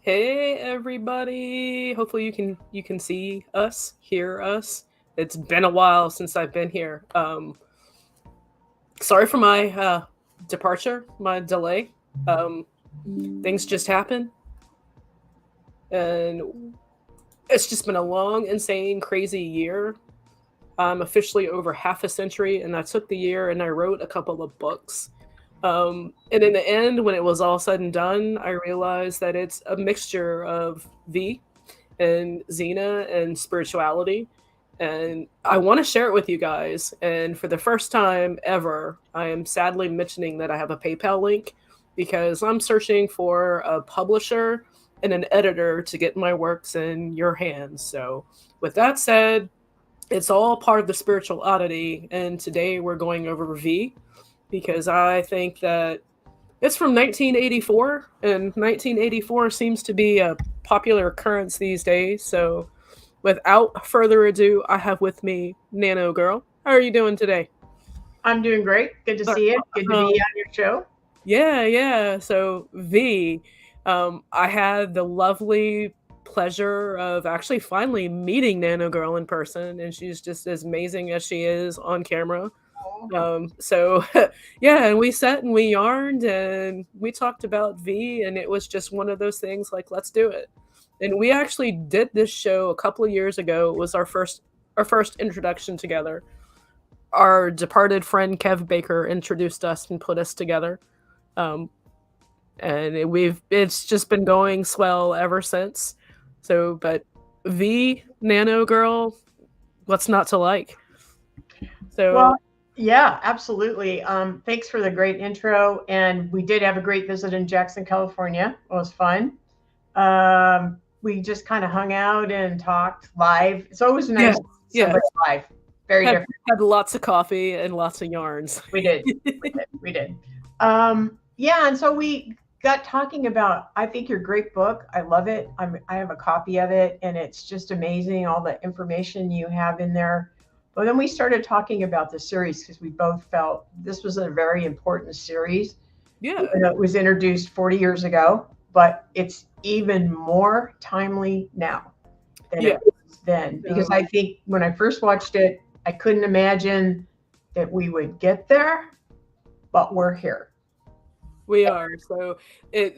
Hey everybody. Hopefully you can see us, hear us. It's been a while since I've been here. Sorry for my departure, my delay. Um Things just happen and it's just been a long, insane, crazy year. I'm officially over half a century and I took the year and I wrote a couple of books. And in the end, when it was all said and done, I realized that it's a mixture of V and Xena and spirituality. And I want to share it with you guys. And for the first time ever, I am sadly mentioning that I have a PayPal link because I'm searching for a publisher and an editor to get my works in your hands. So, with that said, it's all part of the spiritual oddity. And today we're going over V because I think that it's from 1984, and 1984 seems to be a popular occurrence these days. So, without further ado, I have with me Nanogirl. How are you doing today? I'm doing great. Good to Uh, see you. Good to be Um, on your show. yeah. So, V, I had the lovely pleasure of actually finally meeting Nanogirl in person, and she's just as amazing as she is on camera. So yeah, and we sat and we yarned and we talked about V, and it was just one of those things like, let's do it. And we actually did this show a couple of years ago. It was our first introduction together. Our departed friend Kev Baker introduced us and put us together. Um, and it's just been going swell ever since. So, but V Nano Girl, what's not to like? Well, So yeah, absolutely. Thanks for the great intro. And we did have a great visit in Jackson, California. It was fun. We just kind of hung out and talked live. It's always yeah, nice to see yeah. somebody live. Very had different. had lots of coffee and lots of yarns. We did. We did. Yeah, and so we got talking about. I think your great book. I love it. I have a copy of it, and it's just amazing all the information you have in there. But then we started talking about the series because we both felt this was a very important series. Yeah, Even though it was introduced 40 years ago, but it's even more timely now than yeah. it was then. Because So I think when I first watched it, I couldn't imagine that we would get there, but we're here. we are. So it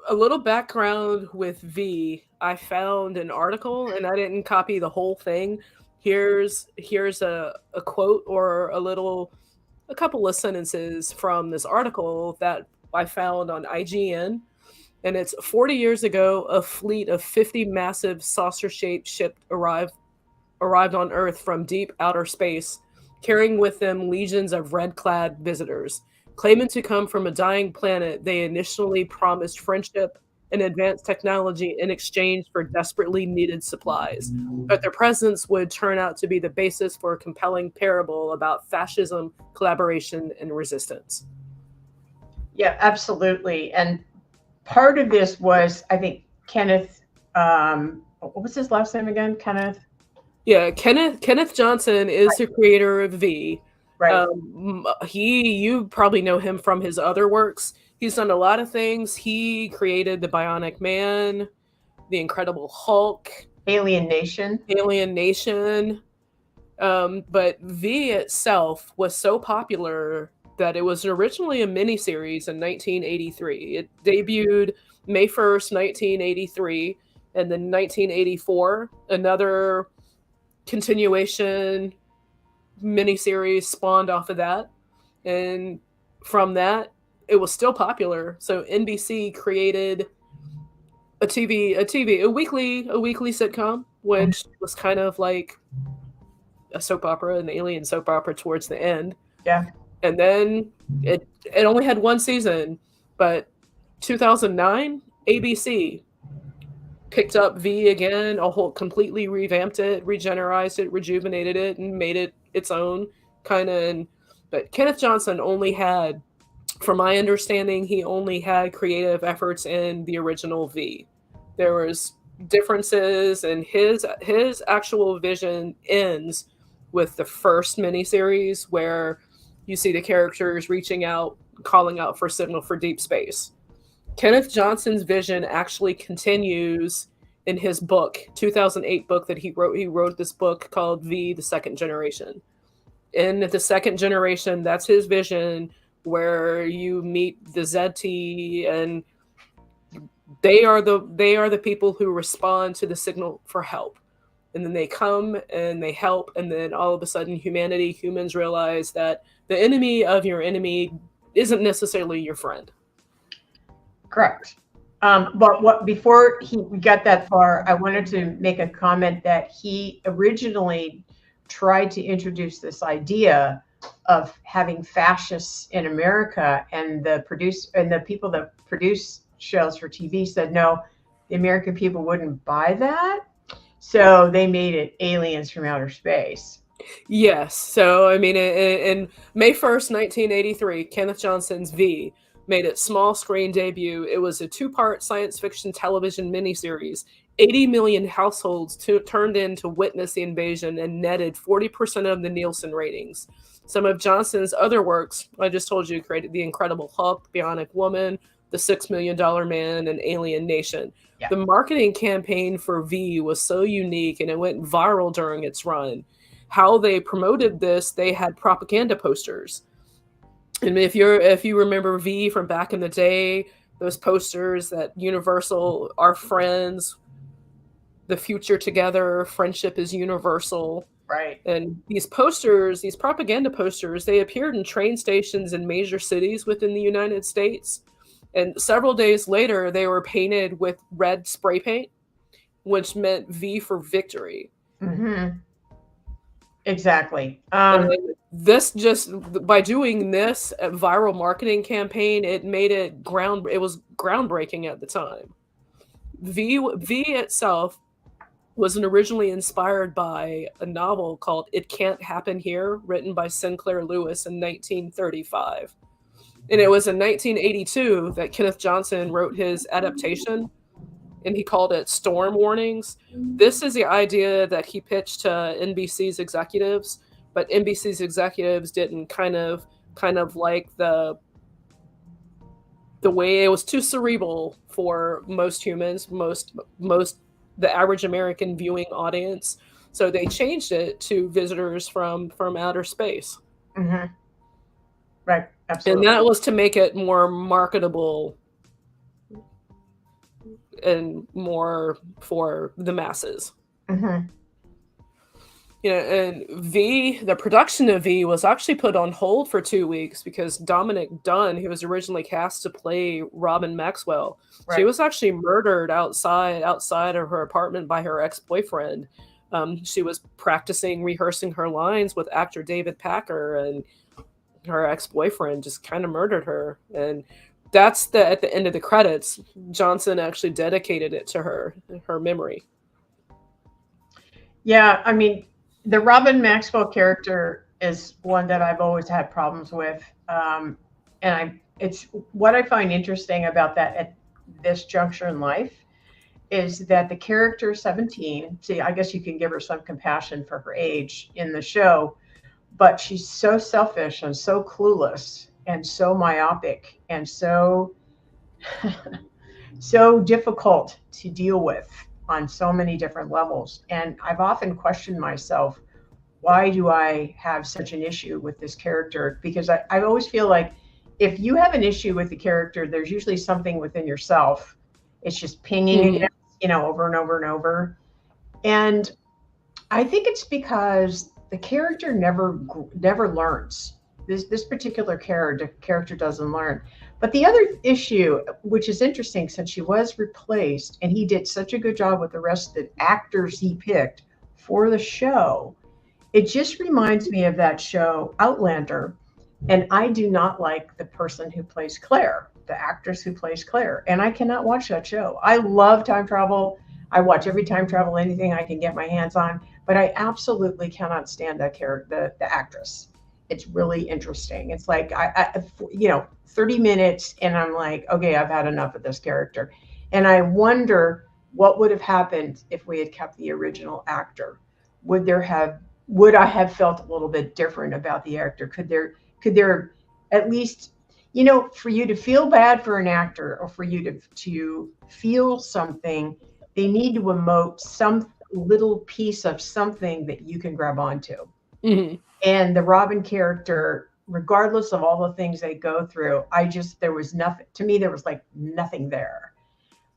a little background with V. I found an article and I didn't copy the whole thing. Here's a quote or a couple of sentences from this article that I found on IGN. And it's 40 years ago, a fleet of 50 massive saucer shaped ships arrived on Earth from deep outer space, carrying with them legions of red clad visitors. Claiming to come from a dying planet, they initially promised friendship and advanced technology in exchange for desperately needed supplies. But their presence would turn out to be the basis for a compelling parable about fascism, collaboration, and resistance. Yeah, absolutely. And part of this was, I think, Kenneth, what was his last name again? Kenneth? Yeah, Kenneth Johnson is the creator of V. Right. You probably know him from his other works. He's done a lot of things. He created the Bionic Man, the Incredible Hulk, Alien Nation. Alien Nation. But V itself was so popular that it was originally a miniseries in 1983. It debuted May 1st, 1983, and then 1984, another continuation miniseries spawned off of that. And from that, it was still popular. So NBC created a weekly sitcom, which was kind of like a soap opera, an alien soap opera towards the end. Yeah. And then it only had one season, but 2009 ABC picked up V again, a whole completely revamped it, regenerized it, rejuvenated it, and made it its own kind of. But Kenneth Johnson only had, from my understanding, he only had creative efforts in the original V. There was differences, and his actual vision ends with the first miniseries where you see the characters reaching out, calling out for signal for deep space. Kenneth Johnson's vision actually continues in his book, 2008 book that he wrote. He wrote this book called V, the Second Generation. In the second generation, that's his vision, where you meet the ZT, and they are the people who respond to the signal for help. And then they come and they help, and then all of a sudden humans realize that the enemy of your enemy isn't necessarily your friend. Correct. But before we got that far, I wanted to make a comment that he originally tried to introduce this idea of having fascists in America, and the people that produce shows for TV said no, the American people wouldn't buy that, so they made it aliens from outer space. Yes. So, I mean, in May 1st, 1983, Kenneth Johnson's V made its small screen debut. It was a two-part science fiction television miniseries. 80 million households turned in to witness the invasion and netted 40% of the Nielsen ratings. Some of Johnson's other works, I just told you, created The Incredible Hulk, Bionic Woman, The $6 Million Man, and Alien Nation. Yeah. The marketing campaign for V was so unique, and it went viral during its run. How they promoted this, they had propaganda posters. And if you remember V from back in the day, those posters that Universal, our friends, the future together, friendship is universal. Right. And these posters, these propaganda posters, they appeared in train stations in major cities within the United States. And several days later, they were painted with red spray paint, which meant V for victory. Mm-hmm. Exactly. By doing this viral marketing campaign, it made it was groundbreaking at the time. V itself was originally inspired by a novel called It Can't Happen Here, written by Sinclair Lewis in 1935. And it was in 1982 that Kenneth Johnson wrote his adaptation, and he called it Storm Warnings. This is the idea that he pitched to NBC's executives, but NBC's executives didn't kind of like the way it was too cerebral for most humans, most the average American viewing audience. So they changed it to visitors from outer space. Mm-hmm. Right. Absolutely. And that was to make it more marketable and more for the masses. Mm-hmm. And the production of V was actually put on hold for 2 weeks because Dominic Dunn, who was originally cast to play Robin Maxwell, right, she was actually murdered outside of her apartment by her ex-boyfriend. She was rehearsing her lines with actor David Packer, and her ex-boyfriend just kind of murdered her. And that's at the end of the credits. Johnson actually dedicated it to her memory. Yeah, I mean, the Robin Maxwell character is one that I've always had problems with, it's what I find interesting about that at this juncture in life is that the character 17. See, I guess you can give her some compassion for her age in the show, but she's so selfish and so clueless and so myopic and so difficult to deal with on so many different levels. And I've often questioned myself, why do I have such an issue with this character? Because I always feel like if you have an issue with the character, there's usually something within yourself. It's just pinging against, over and over and over. And I think it's because the character never learns. This particular character doesn't learn. But the other issue, which is interesting, since she was replaced and he did such a good job with the rest of the actors he picked for the show, it just reminds me of that show Outlander. And I do not like the person who plays Claire, the actress who plays Claire. And I cannot watch that show. I love time travel. I watch every time travel, anything I can get my hands on. But I absolutely cannot stand that character, the actress. It's really interesting. It's like, I 30 minutes and I'm like, okay, I've had enough of this character. And I wonder what would have happened if we had kept the original actor. Would I have felt a little bit different about the actor? Could there at least, you know, for you to feel bad for an actor or for you to feel something, they need to emote some little piece of something that you can grab onto. Mhm. And the Robin character, regardless of all the things they go through, there was nothing, to me, there was like nothing there.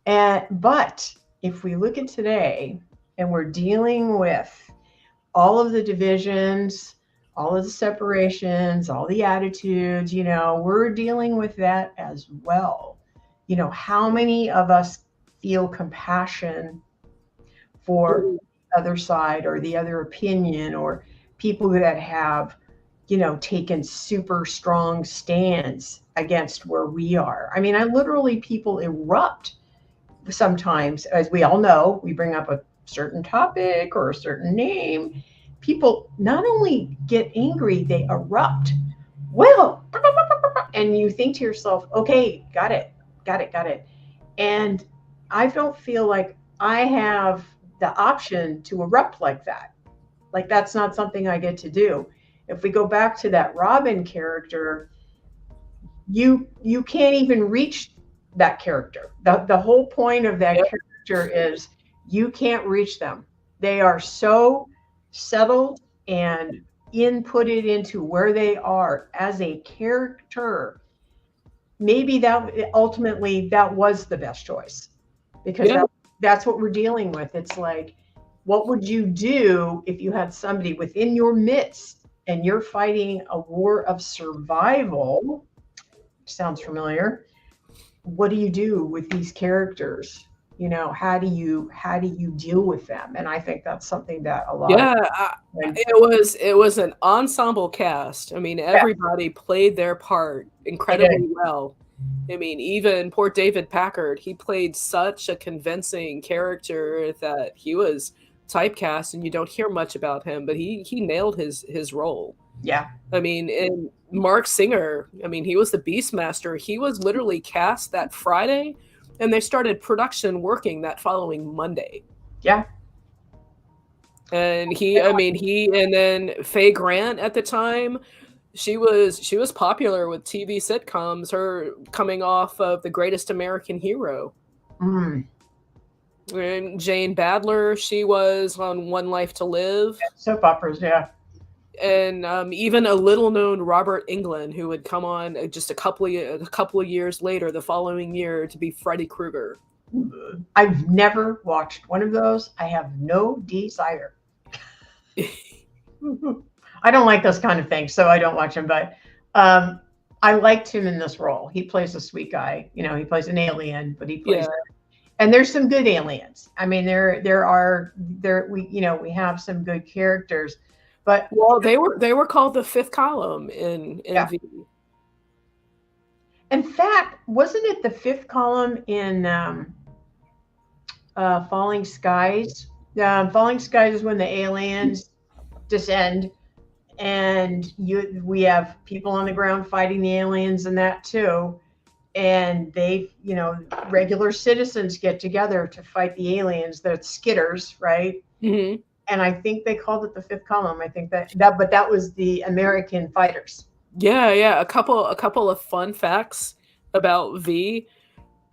But if we look at today and we're dealing with all of the divisions, all of the separations, all the attitudes, you know, we're dealing with that as well. You know, how many of us feel compassion for Mhm. the other side or the other opinion, or people that have, you know, taken super strong stands against where we are? I mean, I literally, people erupt sometimes, as we all know, we bring up a certain topic or a certain name, people not only get angry, they erupt. Well, and you think to yourself, okay, got it, got it, got it. And I don't feel like I have the option to erupt like that. Like, that's not something I get to do. If we go back to that Robin character, you can't even reach that character. The whole point of that Yep. character is you can't reach them. They are so settled and inputted into where they are as a character. Maybe that ultimately that was the best choice, because Yeah. that's what we're dealing with. It's like, what would you do if you had somebody within your midst and you're fighting a war of survival? Sounds familiar. What do you do with these characters? You know, how do you deal with them? And I think that's something that a lot of, Yeah, and it was an ensemble cast. I mean, yeah, everybody played their part they did. incredibly well. I mean, even poor David Packard, he played such a convincing character that he was typecast, and you don't hear much about him, but he nailed his role. Yeah, I mean, and Mark Singer, I mean, he was the Beastmaster. He was literally cast that Friday, and they started production working that following Monday. yeah. And I mean, and then Faye Grant at the time, she was popular with TV sitcoms, her coming off of The Greatest American Hero. Mm. And Jane Badler, she was on One Life to Live. Soap operas, yeah. And even a little known Robert Englund, who would come on just a couple of years later, the following year, to be Freddy Krueger. I've never watched one of those. I have no desire. I don't like those kind of things, so I don't watch them. But I liked him in this role. He plays a sweet guy. You know, he plays an alien, but he plays. Yeah. And there's some good aliens. I mean, we have some good characters, but Well, they were called the fifth column in yeah. V. In fact, wasn't it the fifth column in Falling Skies? Falling Skies is when the aliens descend, and we have people on the ground fighting the aliens and that too. And regular citizens get together to fight the aliens. The skitters, right? Hmm. And I think they called it the fifth column. I think but that was the American fighters. Yeah, yeah. A couple of fun facts about V.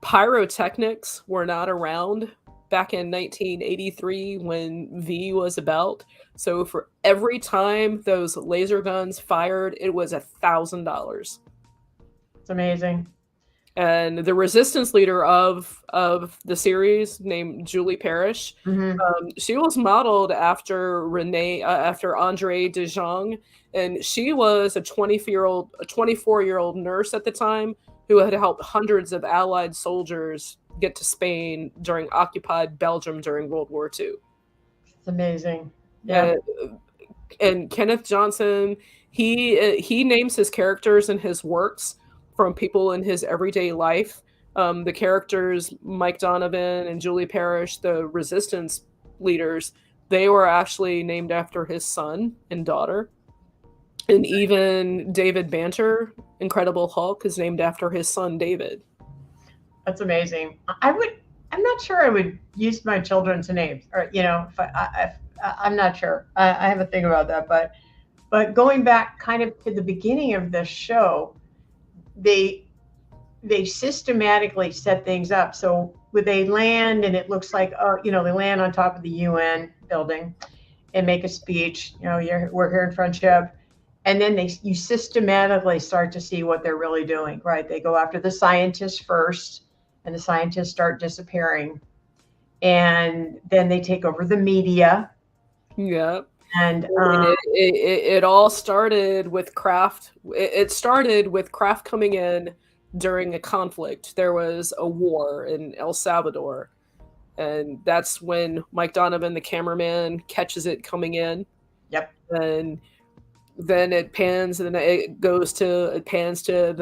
Pyrotechnics were not around back in 1983 when V was about. So for every time those laser guns fired, it was $1,000. It's amazing. And the resistance leader of the series, named Julie Parrish, Mm-hmm. she was modeled after Andre De Jong, and she was a 24-year-old nurse at the time who had helped hundreds of Allied soldiers get to Spain during occupied Belgium during World War II. It's amazing. Yeah. And, and Kenneth Johnson, he names his characters in his works from people in his everyday life. The characters Mike Donovan and Julie Parrish, the resistance leaders, they were actually named after his son and daughter. And even David Banter, Incredible Hulk, is named after his son David. That's amazing. I'm not sure I would use my children's names, or I'm not sure. I have a thing about that, but going back kind of to the beginning of this show, they systematically set things up. So when they land, and it looks like, they land on top of the UN building and make a speech. We're here in friendship, and then you systematically start to see what they're really doing. Right? They go after the scientists first, and the scientists start disappearing, and then they take over the media. Yeah. And it all started with Kraft. It started with Kraft coming in during a conflict. There was a war in El Salvador, and that's when Mike Donovan, the cameraman, catches it coming in. Yep. And then it pans to the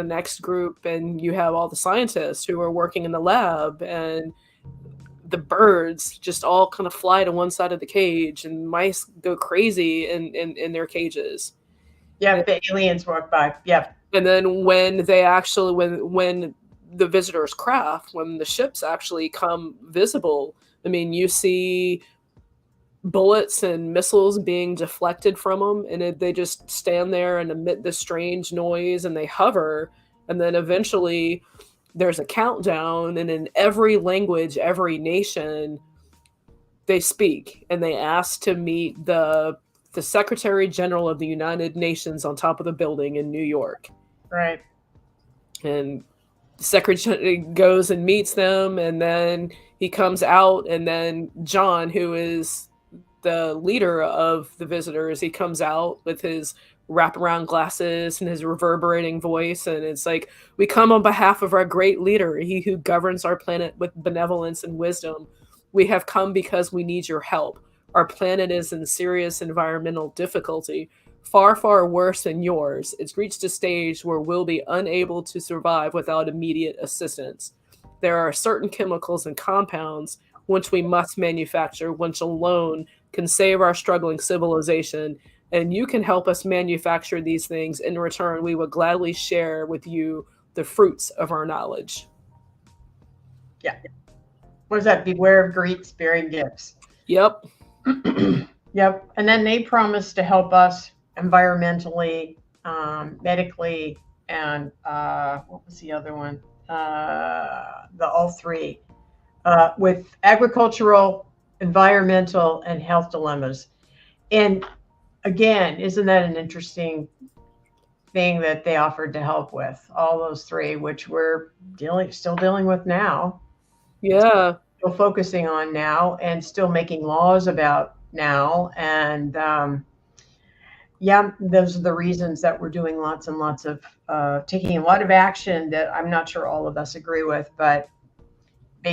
next group, and you have all the scientists who are working in the lab, and the birds just all kind of fly to one side of the cage, and mice go crazy in their cages. Yeah, the aliens walk by. Yeah. And then when they actually when the visitors craft, when the ships actually come visible, I mean, you see bullets and missiles being deflected from them, and they just stand there and emit this strange noise, and they hover, and then eventually there's a countdown, and in every language, every nation, they speak, and they ask to meet the Secretary General of the United Nations on top of the building in New York. Right. And the secretary goes and meets them, and then he comes out, and then John, who is the leader of the visitors, he comes out with his wraparound glasses and his reverberating voice, and it's like, we come on behalf of our great leader, he who governs our planet with benevolence and wisdom. We have come because we need your help. Our planet is in serious environmental difficulty, far, far worse than yours. It's reached a stage where we'll be unable to survive without immediate assistance. There are certain chemicals and compounds which we must manufacture, which alone can save our struggling civilization, and you can help us manufacture these things. In return, we will gladly share with you the fruits of our knowledge. Yeah. What is that? Beware of Greeks bearing gifts. Yep. Yep. And then they promised to help us environmentally, medically, and what was the other one? All three, with agricultural, environmental, and health dilemmas. And again, isn't that an interesting thing that they offered to help with all those three, which we're still dealing with now? Yeah. Still focusing on now, and still making laws about now. And yeah, those are the reasons that we're doing lots and lots of taking a lot of action that I'm not sure all of us agree with, but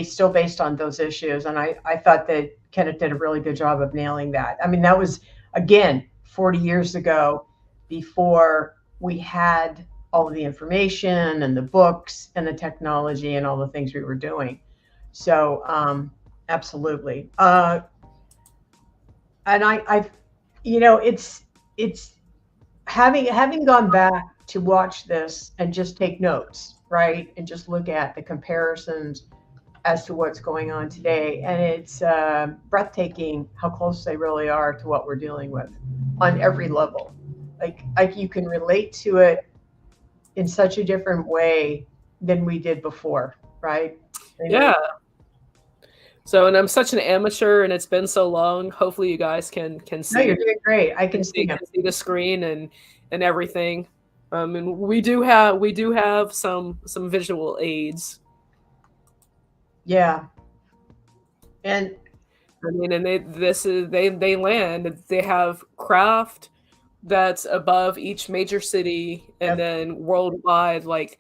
still based on those issues. And I thought that Kenneth did a really good job of nailing that. I mean, that was, again, 40 years ago, before we had all of the information and the books and the technology and all the things we were doing. So absolutely. And it's having gone back to watch this and just take notes, right? And just look at the comparisons as to what's going on today. And it's breathtaking how close they really are to what we're dealing with on every level. Like you can relate to it in such a different way than we did before, right? Yeah. So, and I'm such an amateur, and it's been so long. Hopefully, you guys can see. No, you're doing great. I can see the screen and everything. And we do have some visual aids. Yeah. And I mean, and they land. They have craft that's above each major city, and then worldwide, like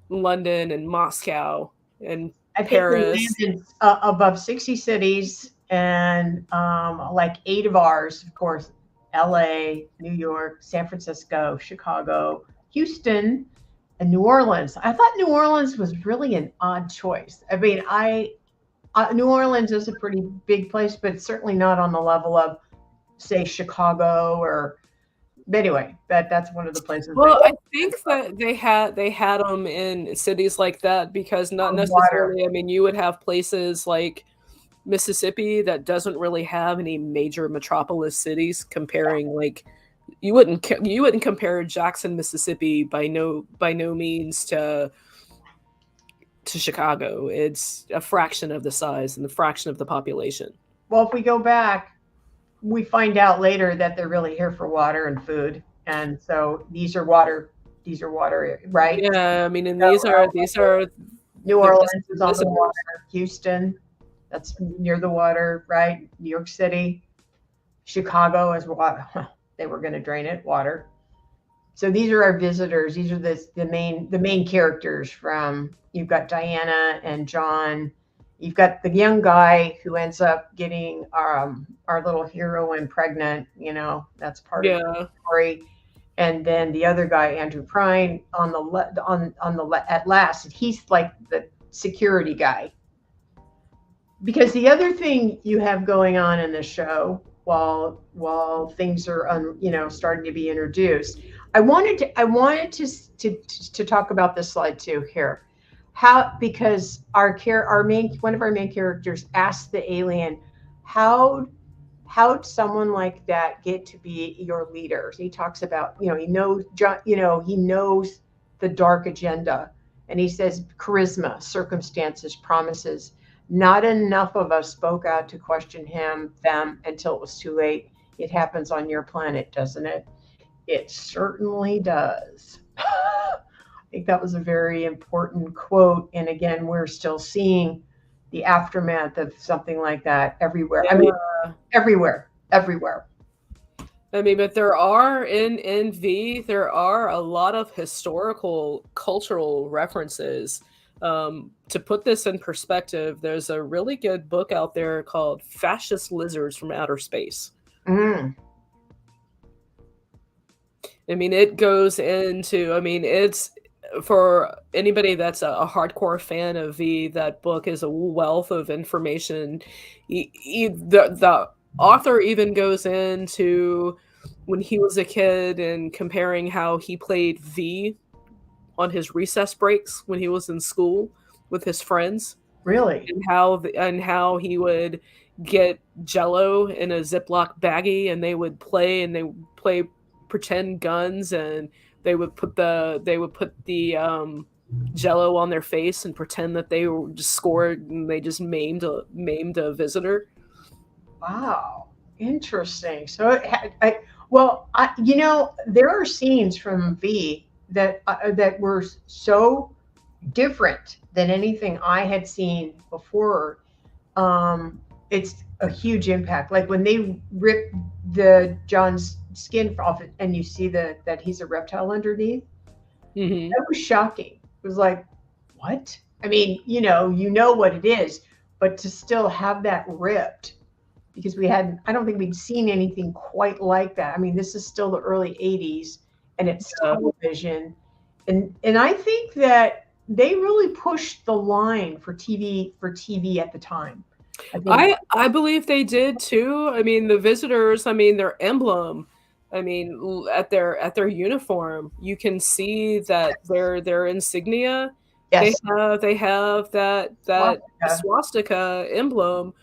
London and Moscow and Paris. I think we landed above 60 cities, and like 8 of ours, of course, LA, New York, San Francisco, Chicago, Houston, and New Orleans. I thought New Orleans was really an odd choice. I mean, New Orleans is a pretty big place, but it's certainly not on the level of, say, Chicago or. But anyway, that's one of the places. Well, I think that they had them in cities like that because not necessarily. I mean, you would have places like Mississippi that doesn't really have any major metropolis cities comparing like you wouldn't compare Jackson, Mississippi by no means to Chicago. It's a fraction of the size and a fraction of the population. Well, if we go back, we find out later that they're really here for water and food, and so these are water, right? Yeah, I mean, and So, these are New the Orleans is on the visitors. water. Houston, that's near the water, right? New York City, Chicago is water. They were going to drain it, water. So these are our visitors. These are the main characters from. You've got Diana and John. You've got the young guy who ends up getting our little heroine pregnant. You know, that's part of the Yeah, story. And then the other guy, Andrew Prine, on the at last, he's like the security guy. Because the other thing you have going on in the show, while things are starting to be introduced, I wanted to talk about this slide too here. How, because our main one of our main characters asked the alien, how how'd someone like that get to be your leader? He talks about, he knows, he knows the dark agenda, and he says charisma, circumstances, promises. Not enough of us spoke out to question them until it was too late. It happens on your planet, doesn't it? It certainly does. I think that was a very important quote. And again, we're still seeing the aftermath of something like that everywhere. I mean, yeah. everywhere, everywhere. I mean, but there are in V, there are a lot of historical, cultural references. To put this in perspective, there's a really good book out there called "Fascist Lizards from Outer Space." Mm. I mean, it goes into. I mean, it's for anybody that's a hardcore fan of V. That book is a wealth of information. The author even goes into when he was a kid and comparing how he played V on his recess breaks when he was in school with his friends, Really? and how he would get Jello in a Ziploc baggie, and they would play pretend guns, and they would put the Jello on their face and pretend that they were just scored and they just maimed a visitor. Wow. Interesting. So well, there are scenes from V that were so different than anything I had seen before. It's a huge impact. Like when they rip the John's skin off it, and you see that he's a reptile underneath. Hmm. That was shocking. It was like, what? I mean, you know what it is, but to still have that ripped, because I don't think we'd seen anything quite like that. I mean, this is still the early 80s, and it's television. And I think that they really pushed the line for TV at the time. I think, I believe they did too. I mean, the visitors. I mean, their emblem. I mean, at their uniform, you can see that their insignia. yes. They have that Swastika. swastika emblem,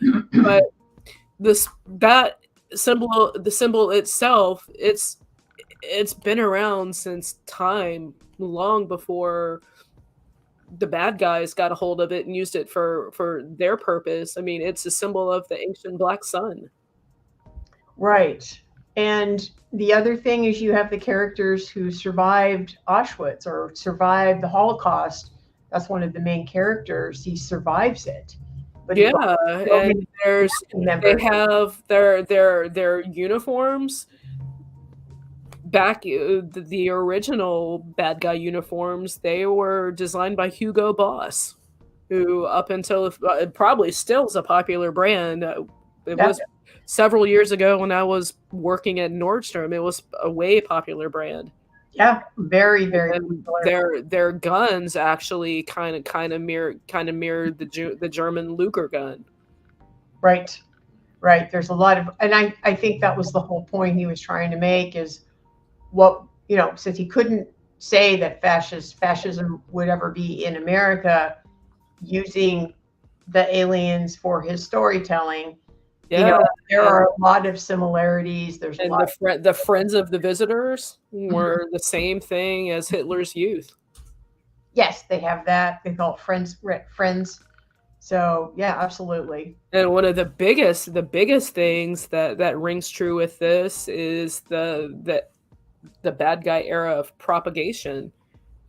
but this that the symbol itself, it's been around since time, long before the bad guys got a hold of it and used it for their purpose. I mean, it's a symbol of the ancient black sun. Right. And the other thing is you have the characters who survived Auschwitz or survived the Holocaust. That's one of the main characters. He survives it. But he Yeah, also and there's they members. have their uniforms back, the original bad guy uniforms. They were designed by Hugo Boss, who up until probably still is a popular brand. It That, was several years ago when I was working at Nordstrom. It was a way popular brand. yeah, very, very And popular. their guns actually mirrored the German Luger gun. Right. Right. There's a lot of, and I think that was the whole point he was trying to make is since he couldn't say that fascism would ever be in America using the aliens for his storytelling, You Yeah, know, there and are a lot of similarities. There's a and lot. the friends of the visitors were the same thing as Hitler's youth. Yes, they have that. They call it friends. So yeah, absolutely. And one of the biggest things that rings true with this is the bad guy era of propagation.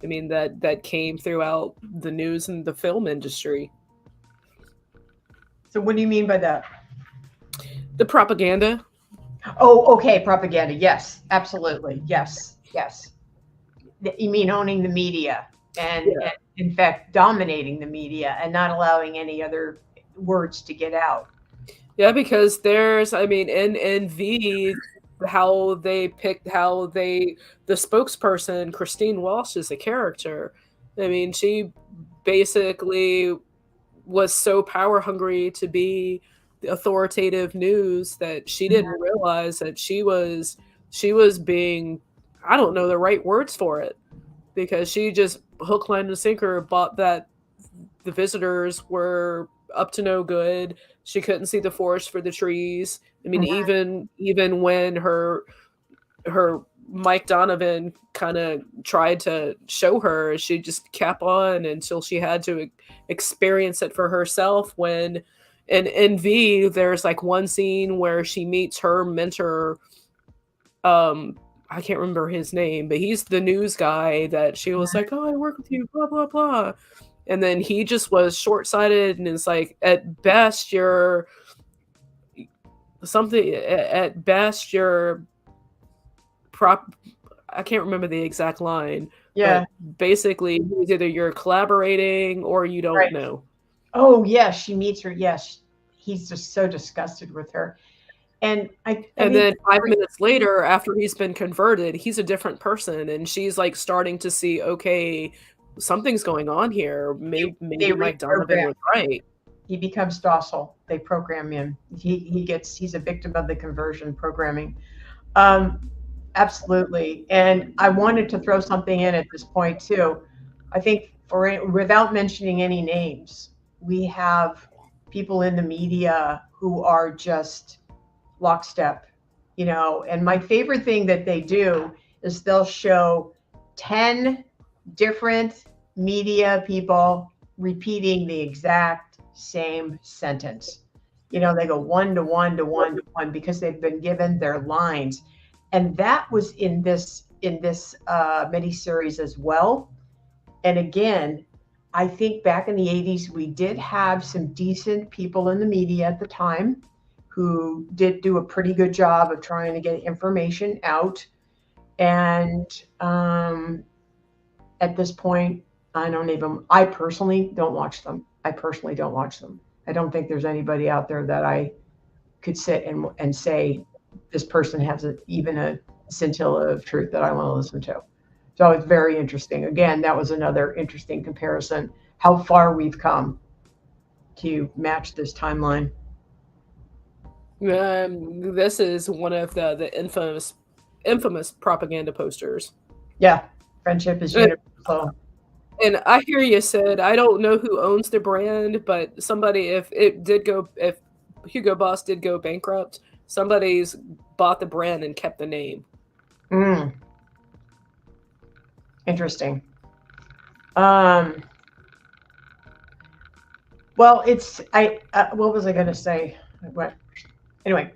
I mean that came throughout the news and the film industry. So what do you mean by that? The propaganda. Oh, okay, propaganda. Yes, absolutely. Yes, yes. You mean owning the media and Yeah. in fact dominating the media and not allowing any other words to get out. Yeah, because there's, I mean, in V, how they picked, the spokesperson, Christine Walsh, is a character. I mean, she basically was so power hungry to be the authoritative news that she didn't realize that she was being, I don't know the right words for it, because she just hook, line, and sinker bought that the visitors were up to no good. She couldn't see the forest for the trees. I mean, Mhm. even when her Mike Donovan kind of tried to show her, she just kept on until she had to experience it for herself. When in V, there's like one scene where she meets her mentor. I can't remember his name, but he's the news guy that she was like, "Oh, I work with you," blah blah blah, and then he just was short-sighted and is like, at best you're something, at best you're prop I can't remember the exact line, but Yeah, basically it's either you're collaborating or you don't right. know. Oh, yes, she meets her. Yes, he's just so disgusted with her. And I And think then 5 minutes later, after he's been converted, he's a different person, and she's like starting to see, okay, something's going on here. they Maybe Mike Donovan reprogram. was right. He becomes docile. They program him. He's a victim of the conversion programming. Um, absolutely. And I wanted to throw something in at this point too. I think without mentioning any names, we have people in the media who are just lockstep, you know. And my favorite thing that they do is they'll show 10 different media people repeating the exact same sentence. You know, they go one to one to one to one because they've been given their lines. And that was in this miniseries as well. And again, I think back in the 80s, we did have some decent people in the media at the time who did do a pretty good job of trying to get information out. And at this point, I personally don't watch them. I personally don't watch them. I don't think there's anybody out there that I could sit and say this person has even a scintilla of truth that I want to listen to. So it's very interesting. Again, that was another interesting comparison, how far we've come to match this timeline. This is one of the infamous propaganda posters. Yeah, friendship is And universal. I hear you said, I don't know who owns the brand, but somebody, if Hugo Boss did go bankrupt, somebody's bought the brand and kept the name. Mm, interesting. Um, well, it's I. What was I going to say? What? Anyway,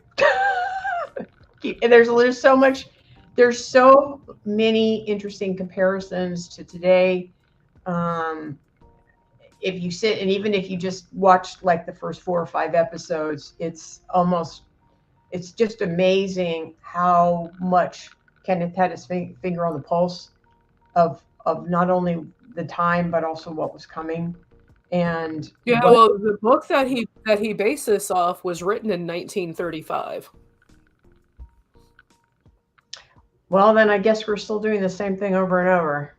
there's so much. There's so many interesting comparisons to today. Um, if you sit and even if you just watch like the first 4 or 5 episodes, it's just amazing how much Kenneth had his finger on the pulse of not only the time but also what was coming and Yeah, what. well, the book that he based this off was written in 1935. Well, then I guess we're still doing the same thing over and over.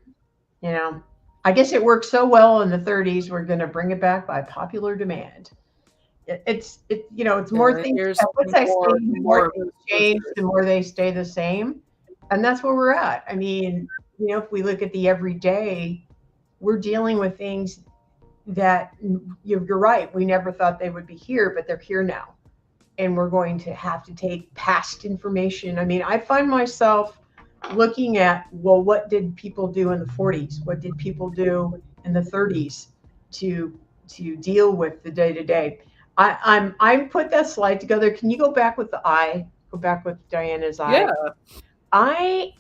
You know, I guess it worked so well in the 30s. We're going to bring it back by popular demand. It's more Yeah, things. here's What's that saying? The more more of things those change, the posters. more they stay the same, and that's where we're at. I mean, if we look at the everyday, we're dealing with things that you're right. We never thought they would be here, but they're here now. and we're going to have to take past information. I mean, I find myself looking at, well, what did people do in the 40s? What did people do in the 30s to deal with the day to day? I put that slide together. Can you go back with the eye? Go back with Diana's eye. Yeah.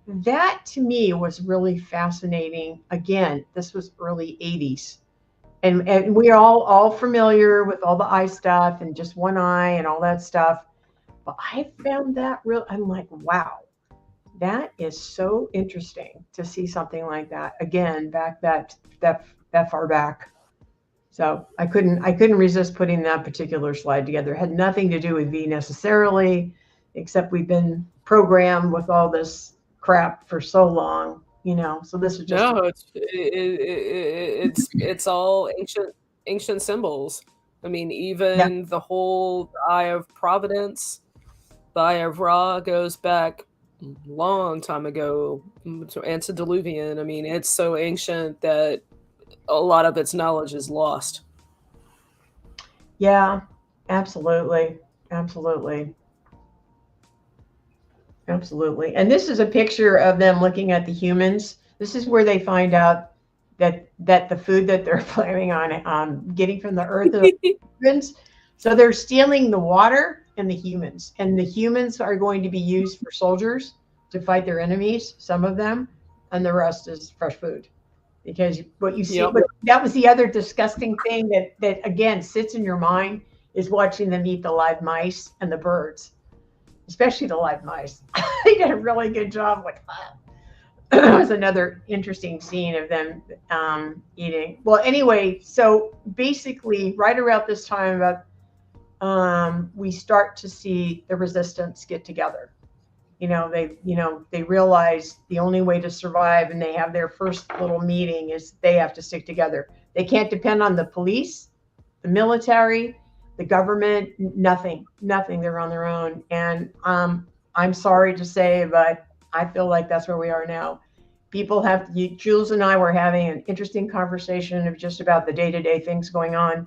That to me was really fascinating. Again, this was early 80s. And we're all familiar with all the eye stuff and just one eye and all that stuff. But I found that real, I'm like, wow, that is so interesting to see something like that again back that far back. So I couldn't resist putting that particular slide together. It had nothing to do with V necessarily, except we've been programmed with all this crap for so long, So this is just No, it's all ancient symbols. I mean, yeah, even the whole Eye of Providence, the Eye of Ra goes back long time ago to antediluvian. I mean, it's so ancient that a lot of its knowledge is lost. yeah, absolutely, absolutely, absolutely. And this is a picture of them looking at the humans. This is where they find out that the food that they're planning on getting from the earth are humans. So they're stealing the water and the humans are going to be used for soldiers to fight their enemies, some of them, and the rest is fresh food. Because what you see, Yep. that was the other disgusting thing that again sits in your mind is watching them eat the live mice and the birds, especially the live mice. They did a really good job. Like that was another interesting scene of them eating. Well, anyway, so basically, right around this time, about we start to see the resistance get together. They realize the only way to survive, and they have their first little meeting, is they have to stick together. They can't depend on the police, the military, the government, nothing. They're on their own. And I'm sorry to say, but I feel like that's where we are now. People Jules and I were having an interesting conversation of just about the day-to-day things going on,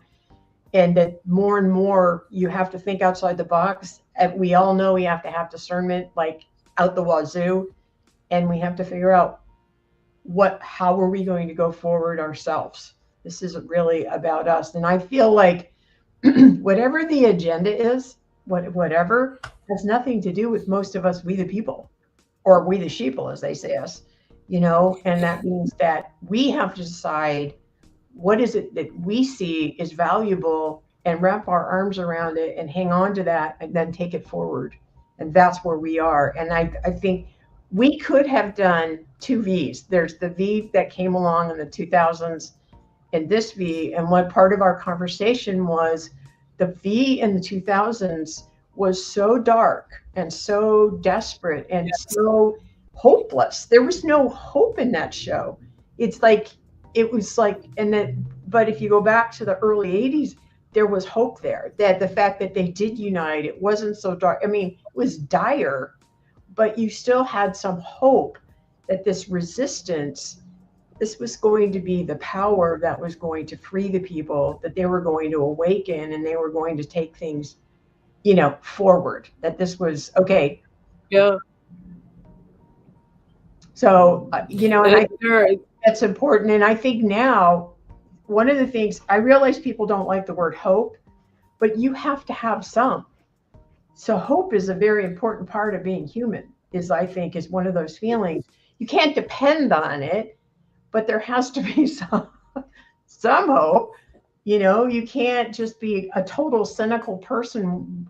and that more and more you have to think outside the box. And we all know we have to have discernment, like out the wazoo, and we have to figure out how are we going to go forward ourselves. This isn't really about us. And I feel like whatever the agenda is, whatever, has nothing to do with most of us, we the people, or we the sheeple, as they say us, and that means that we have to decide what is it that we see is valuable and wrap our arms around it and hang on to that and then take it forward. And that's where we are. And I think we could have done two V's. There's the V that came along in the 2000s and this V. And what part of our conversation was the V in the 2000s was so dark and so desperate and so hopeless. There was no hope in that show. It was like, but if you go back to the early 80s, there was hope there, that the fact that they did unite, it wasn't so dark. I mean, it was dire, but you still had some hope that this resistance, this was going to be the power that was going to free the people, that they were going to awaken and they were going to take things, forward, that this was okay. Yeah. So, and I think that's important. And I think now, one of the things, I realize people don't like the word hope, but you have to have some. So hope is a very important part of being human, I think is one of those feelings. You can't depend on it, but there has to be some hope. You can't just be a total cynical person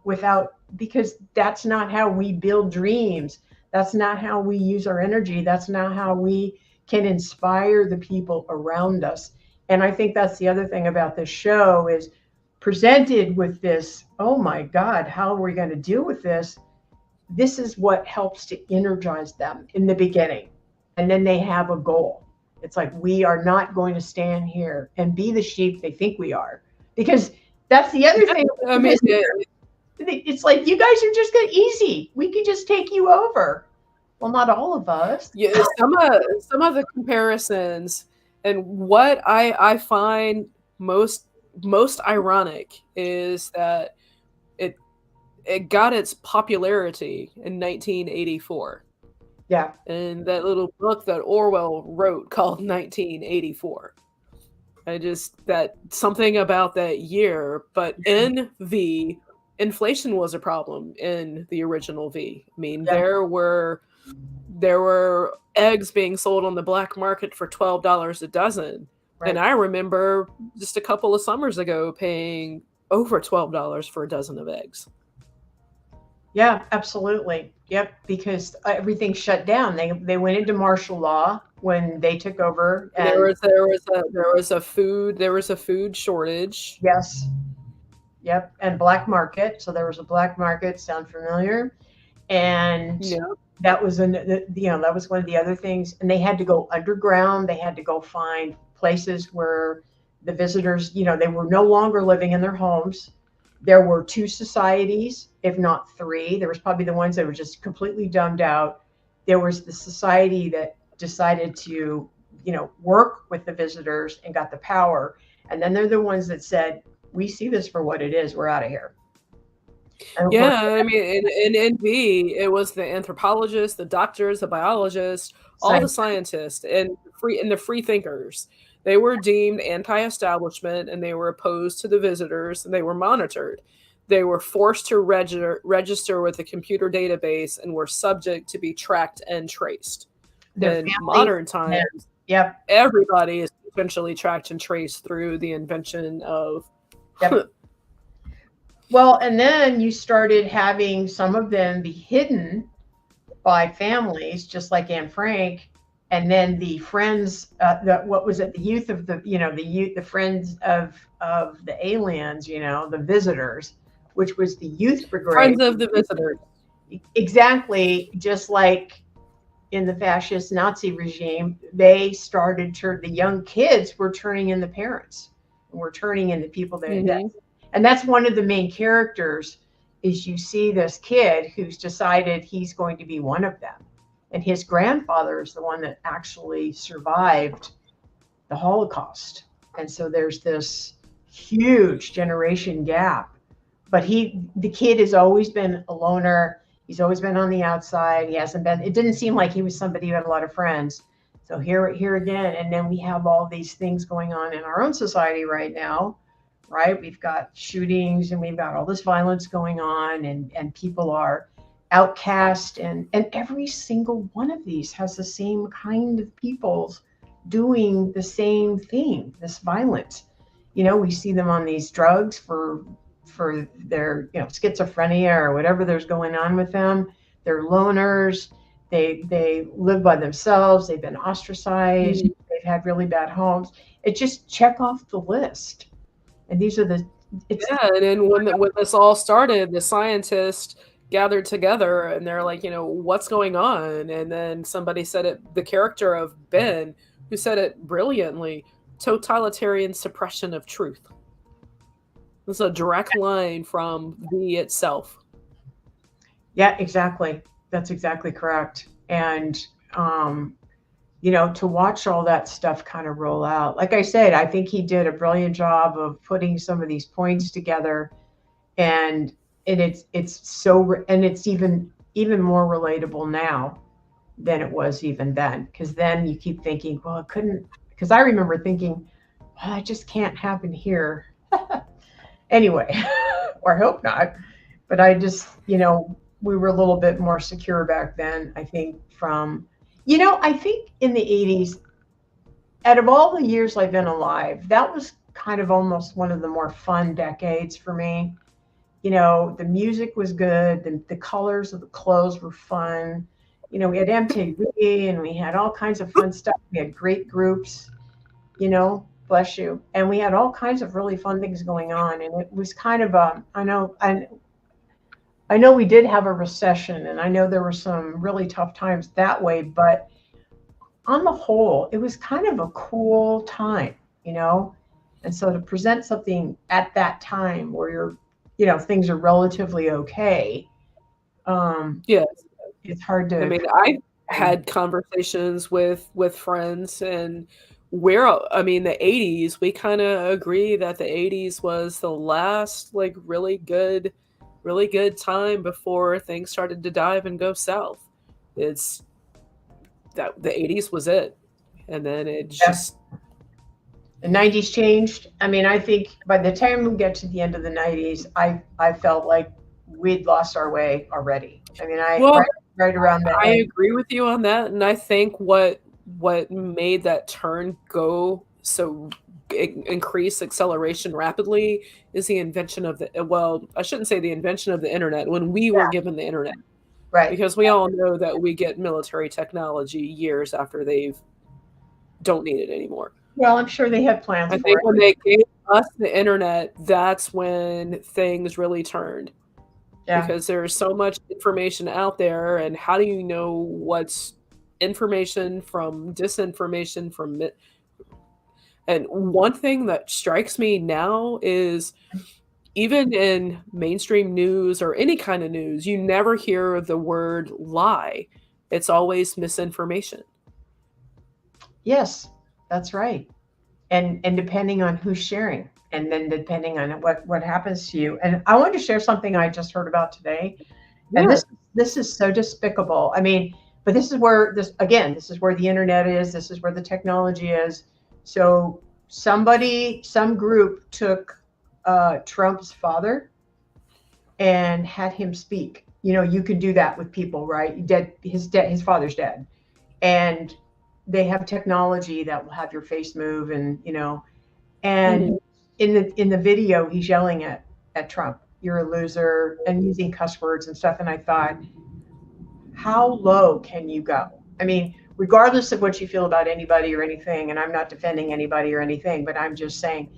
because that's not how we build dreams. That's not how we use our energy. That's not how we can inspire the people around us. And I think that's the other thing about this show is presented with this, oh my God, how are we going to deal with this? This is what helps to energize them in the beginning. And then they have a goal. It's like, we are not going to stand here and be the sheep they think we are. Because that's the other thing. I mean, it's like, you guys are just going easy. We can just take you over. Well, not all of us. Yeah, some of the comparisons, and what I find most ironic is that it got its popularity in 1984. Yeah. In that little book that Orwell wrote called 1984. I just, that something about that year, but in V, inflation was a problem in the original V. I mean, Yeah. there were eggs being sold on the black market for $12 a dozen. And Right. I remember just a couple of summers ago paying over $12 for a dozen of eggs. Yeah, absolutely. Yep, because everything shut down. They went into martial law when they took over, and There was a food shortage. yes, yep, and black market. So there was a black market. Sound familiar? And Yeah. that was that was one of the other things. And they had to go underground. They had to go find places where the visitors, they were no longer living in their homes. There were two societies, if not three. There was probably the ones that were just completely dumbed out. There was the society that decided to, work with the visitors and got the power. And then they're the ones that said, we see this for what it is. We're out of here. And of course, Yeah, I mean, in V, it was the anthropologists, the doctors, the biologists, all the science. scientists, and the free thinkers. They were deemed anti-establishment, and they were opposed to the visitors, and they were monitored. They were forced to register with a computer database and were subject to be tracked and traced. Their In family. modern times, Yep. everybody is essentially tracked and traced through the invention of Yep. Well, and then you started having some of them be hidden by families, just like Anne Frank, and then the friends, what was it? The youth of the friends of the aliens, the visitors, which was the youth brigade. Friends of the Visitors. Exactly, just like in the fascist Nazi regime, they started the young kids were turning in the parents, and were turning in the people and that's one of the main characters. Is you see this kid who's decided he's going to be one of them, and his grandfather is the one that actually survived the Holocaust, and so there's this huge generation gap. But the kid has always been a loner. He's always been on the outside. He hasn't been. It didn't seem like he was somebody who had a lot of friends. So here again, and then we have all these things going on in our own society right now, right? We've got shootings and we've got all this violence going on, and people are outcast, and every single one of these has the same kind of people doing the same thing, this violence. We see them on these drugs for their schizophrenia or whatever there's going on with them. They're loners. They live by themselves. They've been ostracized. They've had really bad homes. It just check off the list. And these are and then when this all started, the scientists gathered together and they're like, what's going on? And then somebody said it, the character of Ben, who said it brilliantly, totalitarian suppression of truth. This is a direct line from V itself. Yeah, exactly. That's exactly correct. And to watch all that stuff kind of roll out. Like I said, I think he did a brilliant job of putting some of these points together, and it's even more relatable now than it was even then. Because then you keep thinking, well, it couldn't. Because I remember thinking, well, it just can't happen here. Anyway, or I hope not. But I just, we were a little bit more secure back then, I think, I think in the 80s, out of all the years I've been alive, that was kind of almost one of the more fun decades for me. The music was good. The colors of the clothes were fun. We had MTV and we had all kinds of fun stuff. We had great groups, bless you. And we had all kinds of really fun things going on. And it was kind of I know we did have a recession, and I know there were some really tough times that way, but on the whole, it was kind of a cool time, And so to present something at that time where things are relatively okay, yes, it's hard to. I mean, I had conversations with friends, and the 80s, we kind of agree that the 80s was the last really good really good time before things started to dive and go south. It's that the 80s was it. And then it Yeah. just The 90s changed. I mean, I think by the time we get to the end of the 90s, I felt like we'd lost our way already. I mean, well, right around the I end. agree with you on that, and I think what made that turn go so increase acceleration rapidly is the invention of the well, I shouldn't say the invention of the internet when we were Yeah, given the internet, right. because we all know that we get military technology years after they've don't need it anymore. Well, I'm sure they had plans I for think it. when they gave us the internet, that's when things really turned, Yeah. because there's so much information out there, and how do you know what's information from disinformation from it? And one thing that strikes me now is even in mainstream news or any kind of news, you never hear the word lie. It's always misinformation. Yes, that's right. And depending on who's sharing, and then depending on what happens to you. And I wanted to share something I just heard about today. And Yeah. this is so despicable. I mean, but this is where this is where the internet is. This is where the technology is. So some group took Trump's father and had him speak. You know, you can do that with people, right? His father's dead, and they have technology that will have your face move, and and Mhm. in the video, he's yelling at Trump, "You're a loser," and using cuss words and stuff. And I thought, how low can you go? I mean, regardless of what you feel about anybody or anything, and I'm not defending anybody or anything, but I'm just saying,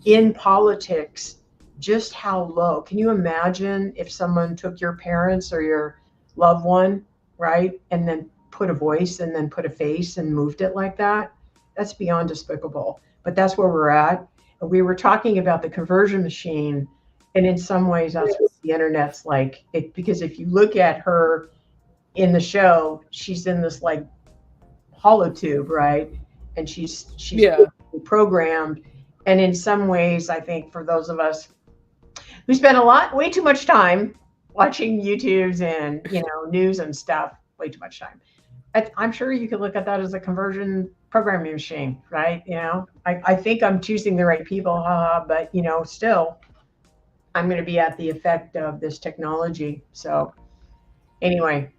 in politics, just how low. Can you imagine if someone took your parents or your loved one, right, and then put a voice and then put a face and moved it like that? That's beyond despicable. But that's where we're at. And we were talking about the conversion machine, and in some ways, that's what Yes. the internet's like. Because if you look at her in the show, she's in this like hollow tube, right? And she's Yeah. programmed. And in some ways, I think for those of us who spend way too much time watching YouTubes and news and stuff, way too much time. I'm sure you could look at that as a conversion programming machine, right? I think I'm choosing the right people, but still, I'm going to be at the effect of this technology. So anyway,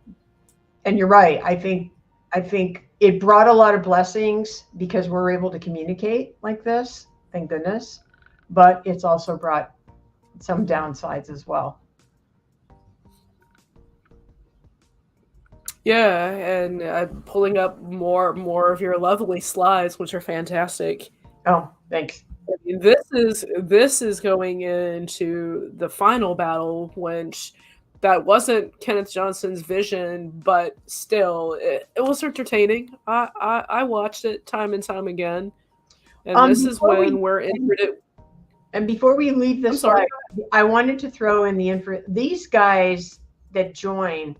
and you're right. I think it brought a lot of blessings because we're able to communicate like this. Thank goodness. But it's also brought some downsides as well. Yeah, and I'm pulling up more of your lovely slides, which are fantastic. Oh, thanks. I mean, this is going into the final battle, which that wasn't Kenneth Johnson's vision, but still, it was entertaining. I watched it time and time again, and this is Before we when we're introduced. and before we leave I'm this sorry. slide, I wanted to throw in the info. These guys that join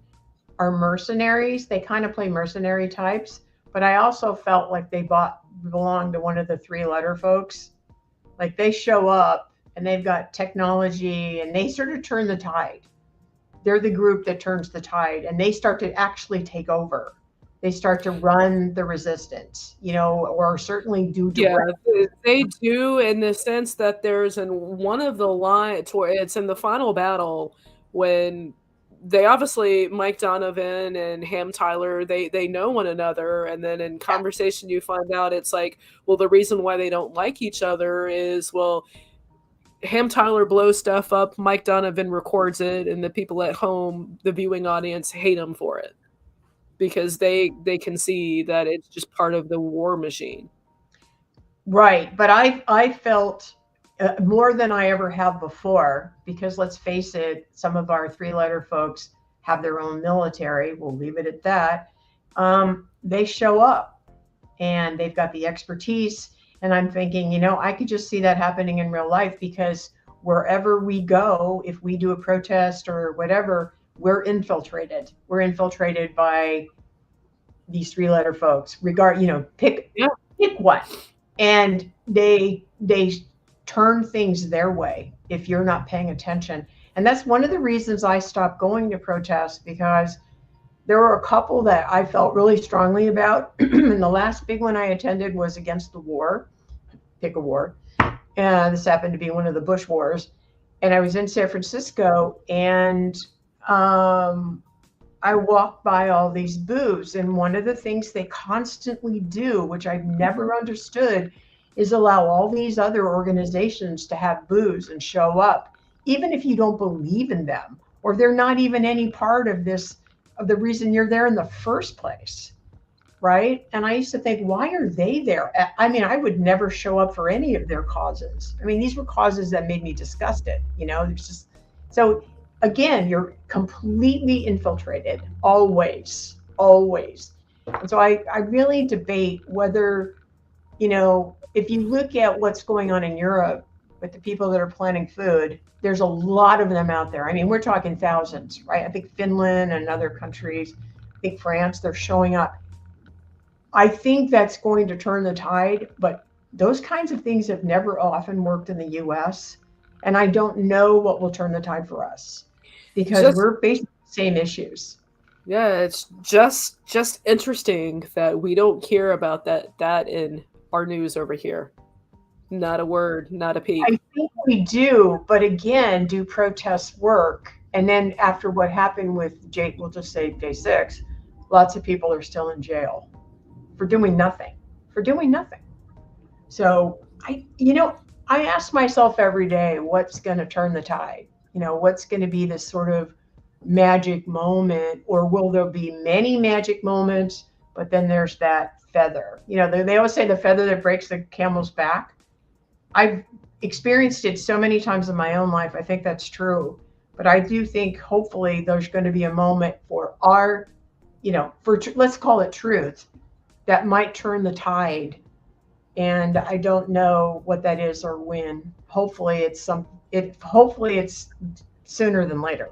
are mercenaries. They kind of play mercenary types, but I also felt like they belonged to one of the three-letter folks. Like they show up and they've got technology and they sort of turn the tide. They're the group that turns the tide, and they start to actually take over. They start to run the resistance, or certainly do Yeah, direct. they do, in the sense that there's in one of the lines where it's in the final battle when they obviously Mike Donovan and Ham Tyler, they know one another, and then in Yeah. conversation you find out it's like, well, the reason why they don't like each other is, well, Ham Tyler blows stuff up, Mike Donovan records it, and the people at home, the viewing audience, hate him for it because they can see that it's just part of the war machine. Right, but I felt more than I ever have before, because let's face it, some of our three-letter folks have their own military. We'll leave it at that. They show up and they've got the expertise, and I'm thinking, I could just see that happening in real life, because wherever we go, if we do a protest or whatever, we're infiltrated. We're infiltrated by these three-letter folks. Pick Yeah. pick one, and they turn things their way if you're not paying attention. And that's one of the reasons I stopped going to protests, because there were a couple that I felt really strongly about. And the last big one I attended was against the war, pick a war. And this happened to be one of the Bush wars. And I was in San Francisco, and I walked by all these booths. And one of the things they constantly do, which I've never understood, is allow all these other organizations to have booths and show up, even if you don't believe in them, or they're not even any part of this, of the reason you're there in the first place. Right. And I used to think, why are they there? I mean, I would never show up for any of their causes. I mean, these were causes that made me disgusted. It's just, so again, you're completely infiltrated, always, always. And so I really debate whether, if you look at what's going on in Europe with the people that are planting food, there's a lot of them out there. I mean, we're talking thousands, right? I think Finland and other countries, I think France, they're showing up. I think that's going to turn the tide, but those kinds of things have never often worked in the US. And I don't know what will turn the tide for us, because we're facing the same issues. Yeah, it's just interesting that we don't hear about that in our news over here. Not a word, not a peep. I think we do, but again, do protests work? And then after what happened with Jake, we'll just say day 6, lots of people are still in jail for doing nothing, So I ask myself every day, what's going to turn the tide? What's going to be this sort of magic moment, or will there be many magic moments? But then there's that feather. They always say the feather that breaks the camel's back. I've experienced it so many times in my own life. I think that's true. But I do think hopefully there's going to be a moment for our, let's call it truth, that might turn the tide. And I don't know what that is or when. Hopefully it's sooner than later.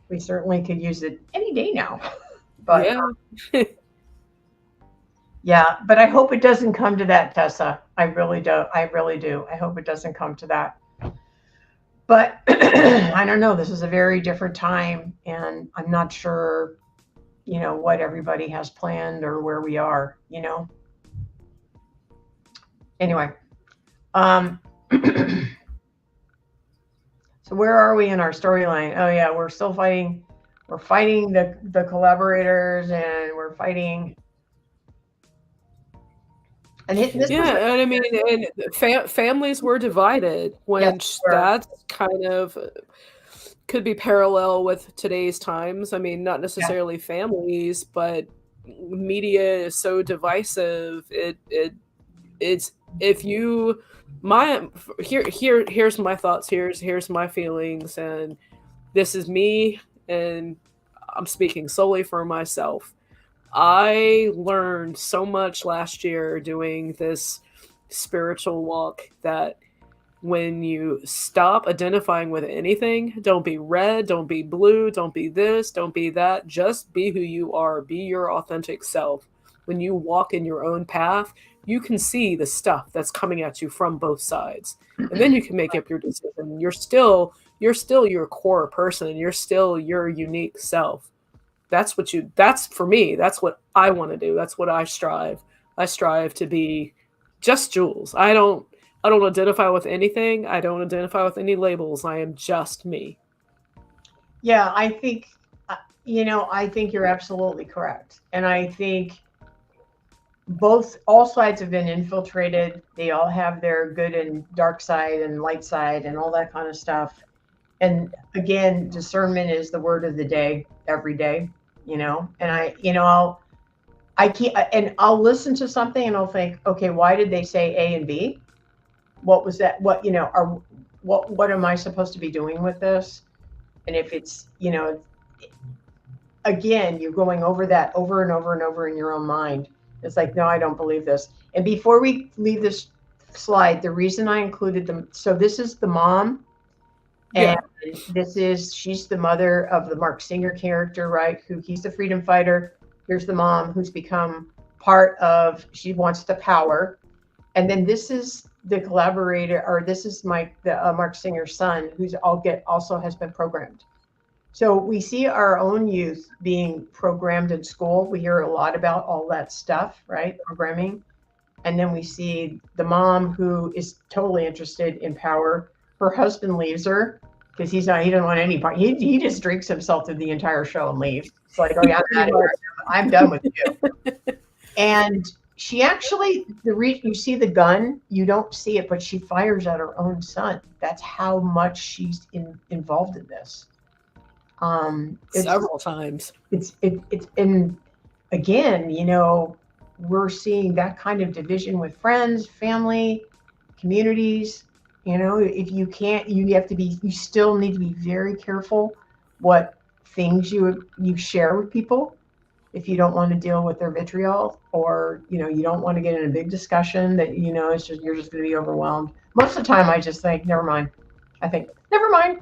We certainly could use it any day now. But yeah. Yeah, but I hope it doesn't come to that, Tessa. I really do. I hope it doesn't come to that. But I don't know. This is a very different time, and I'm not sure, what everybody has planned or where we are, Anyway. So where are we in our storyline? Oh yeah, we're still fighting. We're fighting the collaborators, and we're fighting. And I mean, and families were divided, which that's kind of could be parallel with today's times. I mean, not necessarily families, but media is so divisive. It's if you here's my thoughts, here's my feelings, and this is me, and I'm speaking solely for myself. I learned so much last year doing this spiritual walk that when you stop identifying with anything, don't be red, don't be blue, don't be this, don't be that, just be who you are, be your authentic self. When you walk in your own path, you can see the stuff that's coming at you from both sides. And then you can make up your decision. You're still your core person. You're still your unique self. That's for me, that's what I want to do. That's what I strive. I strive to be just Jules. I don't identify with anything. I don't identify with any labels. I am just me. Yeah, I think, I think you're absolutely correct. And I think all sides have been infiltrated. They all have their good and dark side and light side and all that kind of stuff. And again, discernment is the word of the day every day. And I'll listen to something and I'll think, okay, why did they say A and B? What was that? What am I supposed to be doing with this? And if it's, again, you're going over that over and over and over in your own mind. It's like, no, I don't believe this. And before we leave this slide, the reason I included them, so this is the mom. And she's the mother of the Mark Singer character, right? He's the freedom fighter. Here's the mom who's become she wants the power. And then this is the collaborator, or this is Mark Singer's son, who's also has been programmed. So we see our own youth being programmed in school. We hear a lot about all that stuff, right? Programming. And then we see the mom who is totally interested in power. Her husband leaves her because he doesn't want any part. He just drinks himself through the entire show and leaves. It's like, oh yeah, I'm done with you. And she actually, you see the gun, you don't see it, but she fires at her own son. That's how much she's involved in this. Several times. And again, you know, we're seeing that kind of division with friends, family, communities. You know, if you can't, you still need to be very careful what things you share with people, if you don't want to deal with their vitriol, or, you know, you don't want to get in a big discussion that, you know, you're just going to be overwhelmed. Most of the time I just think, never mind. I think, never mind.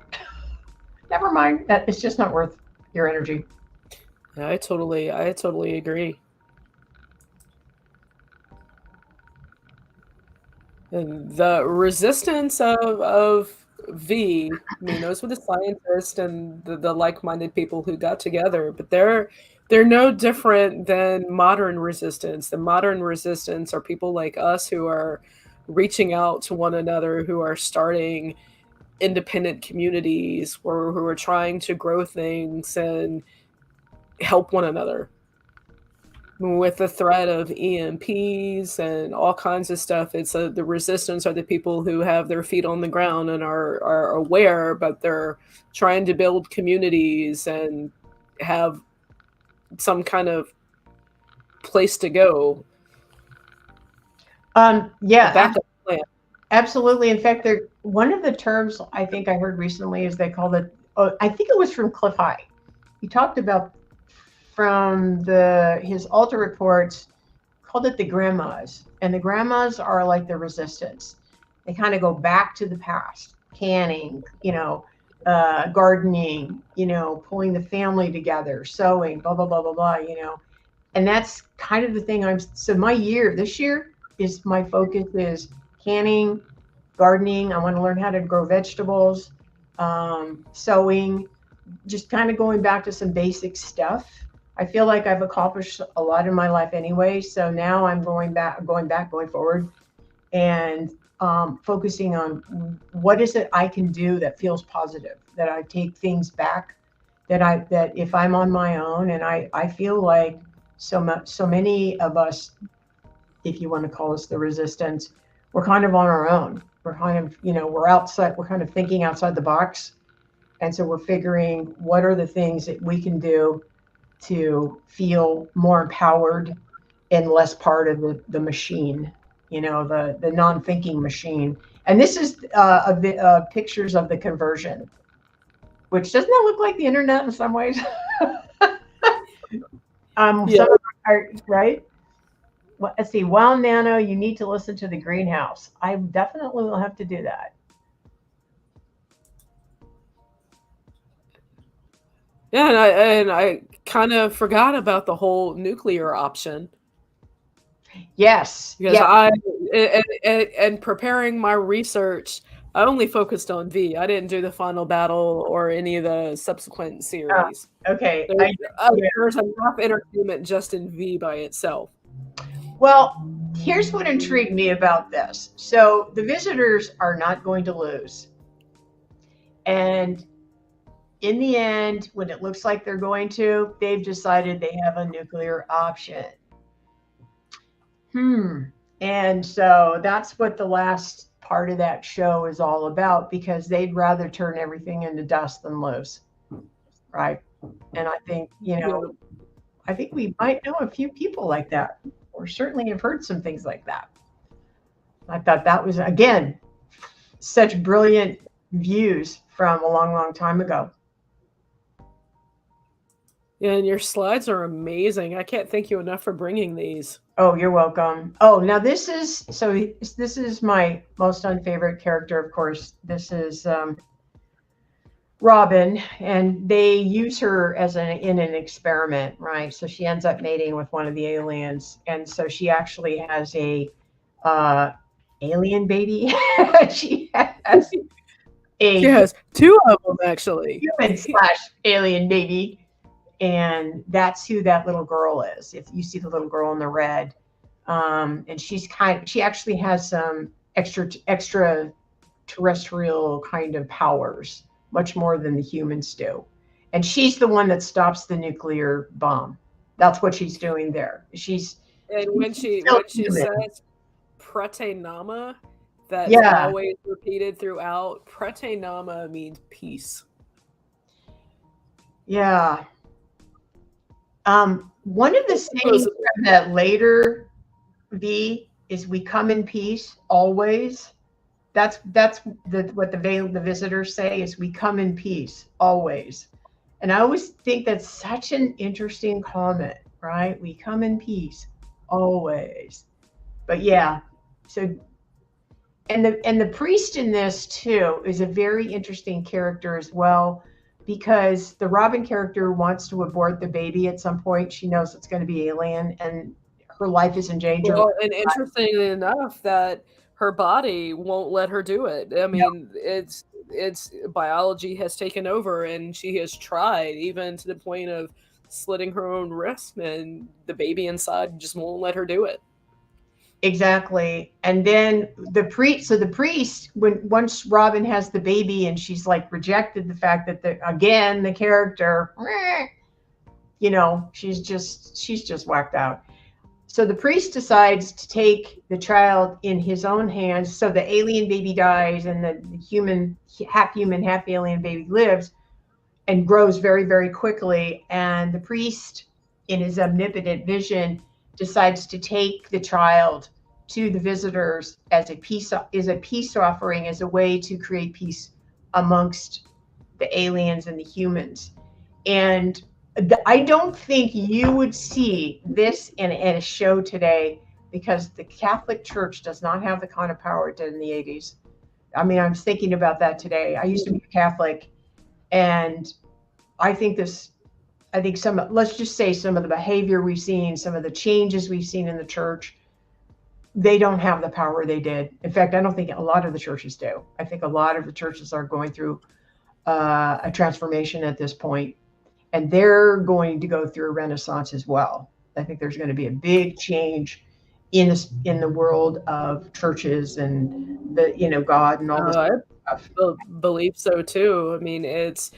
That it's just not worth your energy. I totally agree. And the resistance of V, I mean, those were the scientists and the like-minded people who got together, but they're no different than modern resistance. The modern resistance are people like us who are reaching out to one another, who are starting independent communities, or who are trying to grow things and help one another. With the threat of EMPs and all kinds of stuff, it's the resistance are the people who have their feet on the ground and are aware, but they're trying to build communities and have some kind of place to go. Yeah, absolutely. In fact, one of the terms I think I heard recently is they called it, I think it was from Cliff High. He talked about, from his Alta reports, called it the grandmas. And the grandmas are like the resistance. They kind of go back to the past, canning, you know, gardening, you know, pulling the family together, sewing, blah, blah, blah, blah, blah, you know. And that's kind of the thing so this year is, my focus is canning, gardening. I want to learn how to grow vegetables, sewing, just kind of going back to some basic stuff. I feel like I've accomplished a lot in my life anyway. So now I'm going forward, and focusing on what is it I can do that feels positive, that I take things back, that if I'm on my own, and I feel like so many of us, if you want to call us the resistance, we're kind of on our own. We're kind of, you know, we're kind of thinking outside the box. And so we're figuring what are the things that we can do to feel more empowered and less part of the machine, you know, the non-thinking machine. And this is pictures of the conversion, which doesn't that look like the internet in some ways? Yeah. Right? Well, let's see. Wow, Nano, you need to listen to the greenhouse. I definitely will have to do that. Yeah, and I kind of forgot about the whole nuclear option. Yes. Because and preparing my research, I only focused on V. I didn't do the final battle or any of the subsequent series. Okay. There's enough entertainment just in V by itself. Well, here's what intrigued me about this. So the visitors are not going to lose. And in the end, when it looks like they're going to, they've decided they have a nuclear option. And so that's what the last part of that show is all about, because they'd rather turn everything into dust than lose. Right. And I think, you know, I think we might know a few people like that, or certainly have heard some things like that. I thought that was, again, such brilliant views from a long, long time ago. Yeah, and your slides are amazing. I can't thank you enough for bringing these. Oh, you're welcome. Oh, now this is my most unfavorite character, of course. This is Robin, and they use her in an experiment, right? So she ends up mating with one of the aliens, and so she actually has a alien baby. She has She a has two of them actually. human slash alien baby, and that's who that little girl is. If you see the little girl in the red, and she actually has some extraterrestrial kind of powers, much more than the humans do. And she's the one that stops the nuclear bomb. That's what she's doing there. And when she Still human. says prete nama, that's Yeah, always repeated throughout. Prete nama means peace. yeah. One of the sayings Supposedly. from that later V is "We come in peace always." That's what the visitors say is "We come in peace always." And I always think that's such an interesting comment, right? We come in peace always. But yeah, so and the priest in this too is a very interesting character as well, because the Robin character wants to abort the baby at some point. She knows it's going to be alien and her life is in danger. Well, and interestingly enough, that her body won't let her do it. I Yeah, mean, it's biology has taken over, and she has tried even to the point of slitting her own wrist, and the baby inside just won't let her do it. exactly. And then the priest, when once Robin has the baby and she's like rejected the fact that the character, she's just whacked out. So the priest decides to take the child in his own hands. So the alien baby dies, and the human, half alien baby lives and grows very, very quickly. And the priest, in his omnipotent vision, decides to take the child to the visitors as a peace offering, as a way to create peace amongst the aliens and the humans. And I don't think you would see this in a show today, because the Catholic Church does not have the kind of power it did in the 80s. I mean, I'm thinking about that today. I used to be Catholic, and I think let's just say some of the behavior we've seen, some of the changes we've seen in the church, they don't have the power they did. In fact, I don't think a lot of the churches do. I think a lot of the churches are going through a transformation at this point, and they're going to go through a renaissance as well. I think there's going to be a big change in the world of churches and God and all this I stuff. believe so too. I mean, it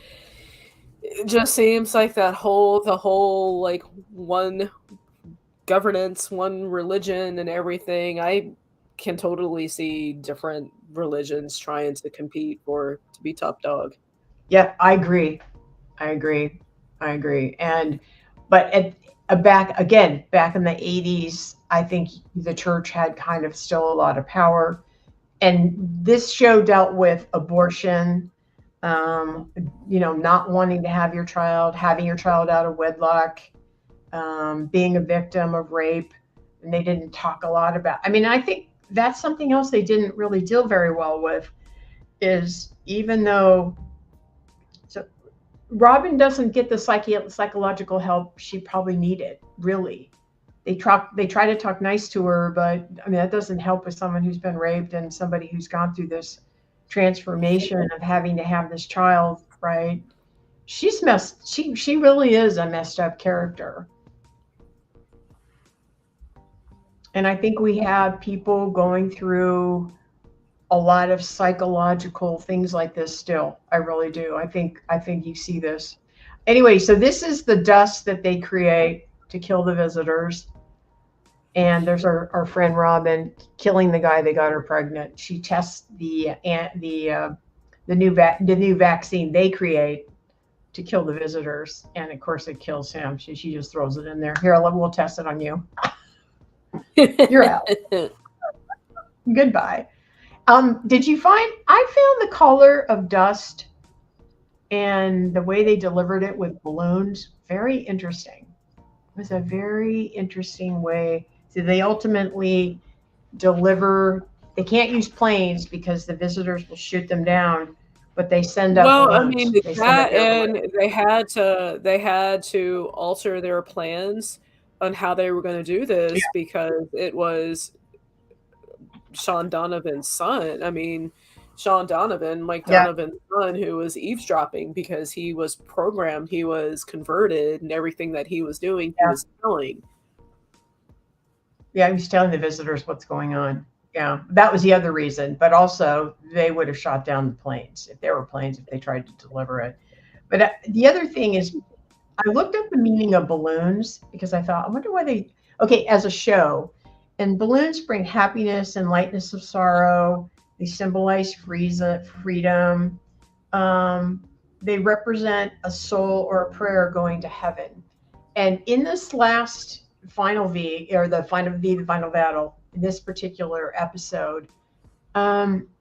just seems like the whole like one governance, one religion, and everything. I can totally see different religions trying to compete to be top dog. Yeah, I agree. I agree. I agree. And but back in the 80s, I think the church had kind of still a lot of power. And this show dealt with abortion, not wanting to have your child, having your child out of wedlock, being a victim of rape. And they didn't talk a lot about. I mean, I think that's something else they didn't really deal very well with, is even though Robin doesn't get the psychological help she probably needed, really. They try to talk nice to her, but I mean, that doesn't help with someone who's been raped and somebody who's gone through this transformation of having to have this child, right? She really is a messed up character. And I think we have people going through a lot of psychological things like this still. I really do. I think you see this. Anyway, so this is the dust that they create to kill the visitors. And there's our friend Robin killing the guy that got her pregnant. She tests the new vaccine they create to kill the visitors, and of course it kills him. She just throws it in there. Here, we'll test it on you. You're out. Goodbye. Did you find? I found the color of dust and the way they delivered it with balloons very interesting. It was a very interesting way. So they ultimately deliver. They can't use planes because the visitors will shoot them down, but they send up Well, I balloons. mean, They send up that, air and balloons. they had to alter their plans on how they were going to do this, because it was Sean Donovan's son. I mean, Sean Donovan, Mike Yeah, Donovan's son, who was eavesdropping because he was programmed, he was converted, and everything that he was doing, he yeah, was telling. yeah. He was telling the visitors what's going on. Yeah, that was the other reason. But also, they would have shot down the planes if there were planes if they tried to deliver it. But the other thing is, I looked up the meaning of balloons because I thought, I wonder why they. Okay, as a show, and balloons bring happiness and lightness of sorrow. They symbolize freedom. Um, they represent a soul or a prayer going to heaven. And in this last final V, or the final V, the final battle, in this particular episode,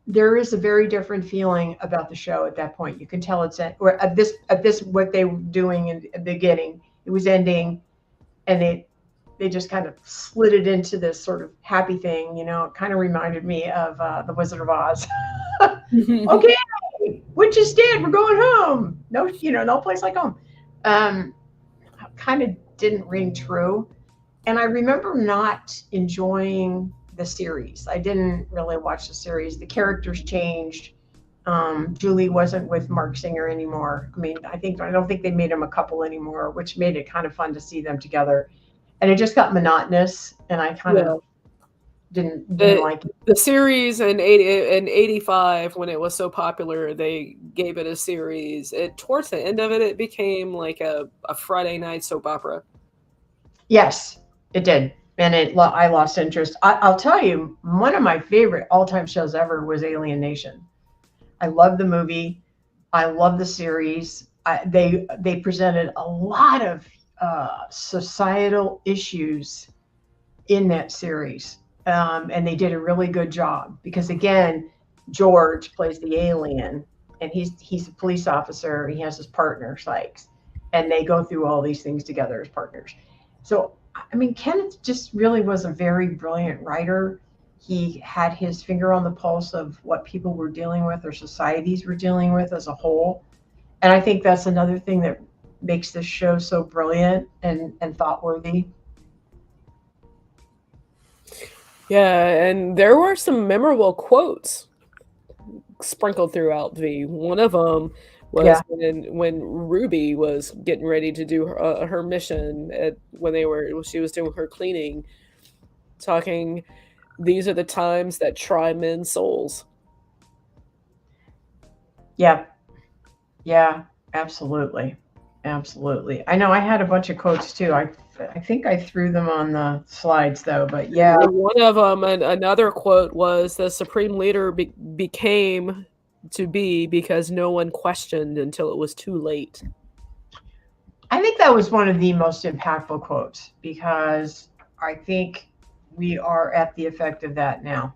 there is a very different feeling about the show at that point. You can tell it's or at this what they were doing in the beginning. It was ending, and they just kind of slid it into this sort of happy thing. You know, it kind of reminded me of the Wizard of Oz. Okay, witch is dead. We're going home. No, no place like home. Um, Kind of didn't ring true. And I remember not enjoying the series. I didn't really watch the series. The characters changed. Julie wasn't with Mark Singer anymore. I mean, I don't think they made them a couple anymore, which made it kind of fun to see them together. And it just got monotonous, and I kind Yeah. of didn't The like it. the series in '85, when it was so popular, they gave it a series. It towards the end of it, it became like a Friday night soap opera. Yes, it did. And I lost interest. I'll tell you, one of my favorite all-time shows ever was Alien Nation. I love the movie. I love the series. They presented a lot of societal issues in that series, and they did a really good job because again, George plays the alien, and he's a police officer. He has his partner Sykes, and they go through all these things together as partners. So I mean, Kenneth just really was a very brilliant writer. He had his finger on the pulse of what people were dealing with or societies were dealing with as a whole. And I think that's another thing that makes this show so brilliant and thought worthy. Yeah, and there were some memorable quotes sprinkled throughout V. One of them was Yeah. when Ruby was getting ready to do her mission when she was doing her cleaning, talking. These are the times that try men's souls. Yeah. Yeah. Absolutely. Absolutely. I know I had a bunch of quotes too. I think I threw them on the slides though, but yeah. One of them, another quote was, "The supreme leader became to be because no one questioned until it was too late." I think that was one of the most impactful quotes because I think we are at the effect of that now.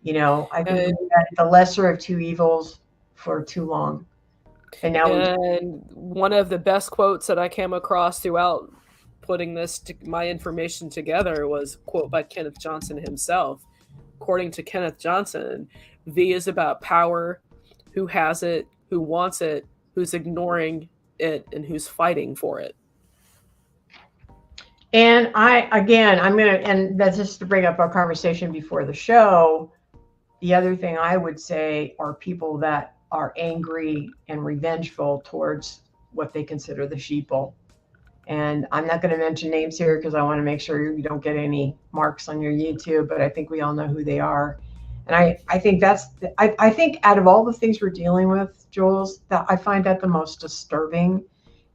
I think And we've had the lesser of two evils for too long. And now we and one of the best quotes that I came across throughout putting my information together was a quote by Kenneth Johnson himself. According to Kenneth Johnson, V is about power, who has it, who wants it, who's ignoring it, and who's fighting for it. and I'm gonna, and that's just to bring up our conversation before the show. The other thing I would say are people that are angry and revengeful towards what they consider the sheeple. And I'm not going to mention names here because I want to make sure you don't get any marks on your YouTube, but I think we all know who they are. And I think I think out of all the things we're dealing with, Jules, that I find that the most disturbing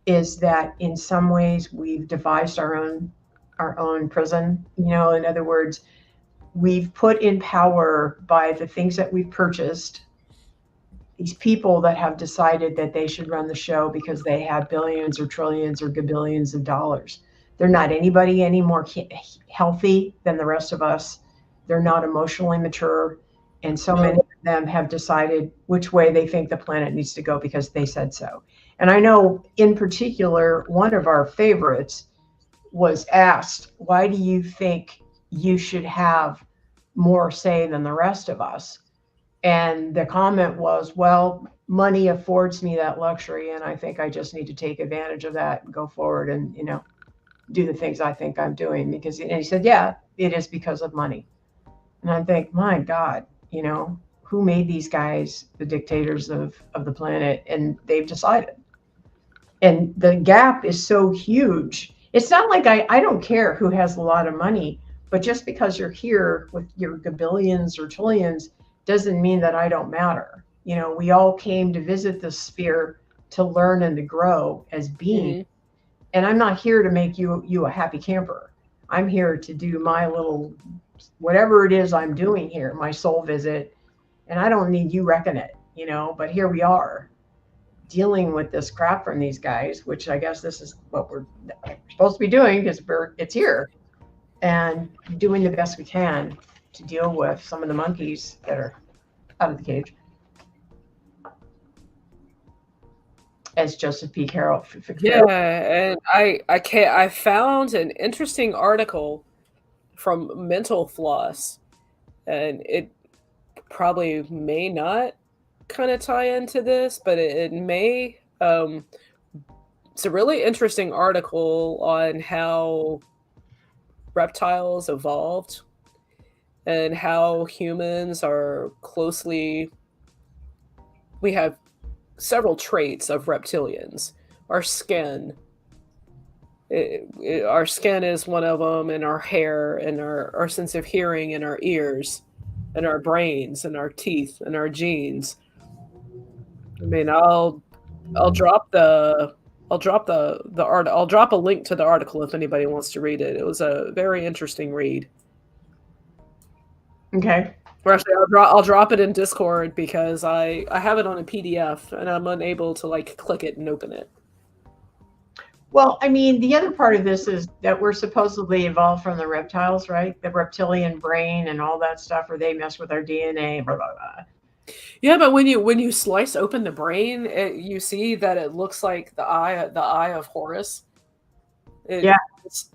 is that in some ways we've devised our own prison. In other words, we've put in power by the things that we've purchased these people that have decided that they should run the show because they have billions or trillions or gabillions of dollars. They're not anybody any more healthy than the rest of us. They're not emotionally mature. And so many of them have decided which way they think the planet needs to go because they said so. And I know in particular, one of our favorites was asked, why do you think you should have more say than the rest of us? And the comment was, well, money affords me that luxury. And I think I just need to take advantage of that and go forward and, do the things I think I'm doing. And he said, yeah, it is because of money. And I think, my God, who made these guys the dictators of the planet? And they've decided. And the gap is so huge. It's not like I don't care who has a lot of money, but just because you're here with your gabillions or trillions doesn't mean that I don't matter. We all came to visit this sphere to learn and to grow as beings. Mhm. And I'm not here to make you a happy camper. I'm here to do my little whatever it is I'm doing here, my soul visit, and I don't need you wrecking it, but here we are dealing with this crap from these guys, which I guess this is what we're supposed to be doing because it's here, and doing the best we can to deal with some of the monkeys that are out of the cage. As Joseph P. Carroll. Yeah, and I found an interesting article from Mental Floss, and it probably may not kind of tie into this, but it may. It's a really interesting article on how reptiles evolved and how humans are closely. We have several traits of reptilians. Our skin, our skin is one of them, and our hair, and our sense of hearing, and our ears, and our brains, and our teeth, and our genes. I mean, I'll drop the art. I'll drop a link to the article if anybody wants to read it. It was a very interesting read. Okay. Or actually, I'll drop it in Discord because I have it on a PDF and I'm unable to like click it and open it. Well, I mean, the other part of this is that we're supposedly evolved from the reptiles, right? The reptilian brain and all that stuff, or they mess with our DNA, blah, blah, blah. Yeah, but when you slice open the brain, you see that it looks like the eye of Horus. Yeah, it's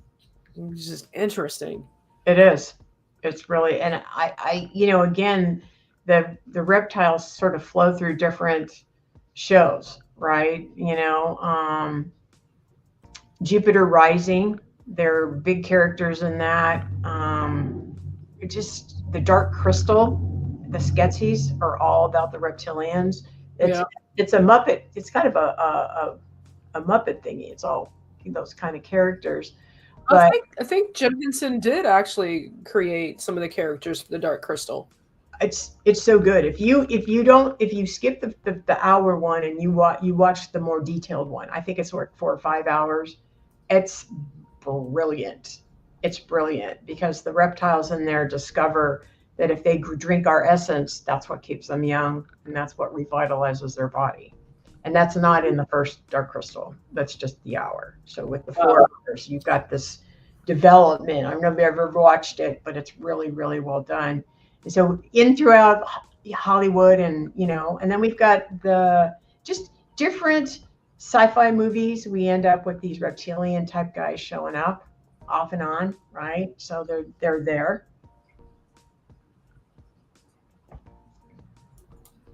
just interesting. It is. It's really, and again, the reptiles sort of flow through different shows, right? Jupiter Rising, they're big characters in that. Just the Dark Crystal, the Skeksis are all about the reptilians. It's a Muppet. It's kind of a Muppet thingy. It's all those kind of characters. But I think Jim Henson did actually create some of the characters for the Dark Crystal. It's so good. If you skip the hour one and you watch the more detailed one, I think it's like 4 or 5 hours. It's brilliant. It's brilliant because the reptiles in there discover that if they drink our essence, that's what keeps them young and that's what revitalizes their body. And that's not in the first Dark Crystal. That's just the hour. So with the 4 hours, you've got this development. I've never ever watched it, but it's really, really well done. And so throughout Hollywood and then we've got the just different sci-fi movies. We end up with these reptilian type guys showing up off and on, right? So they're there.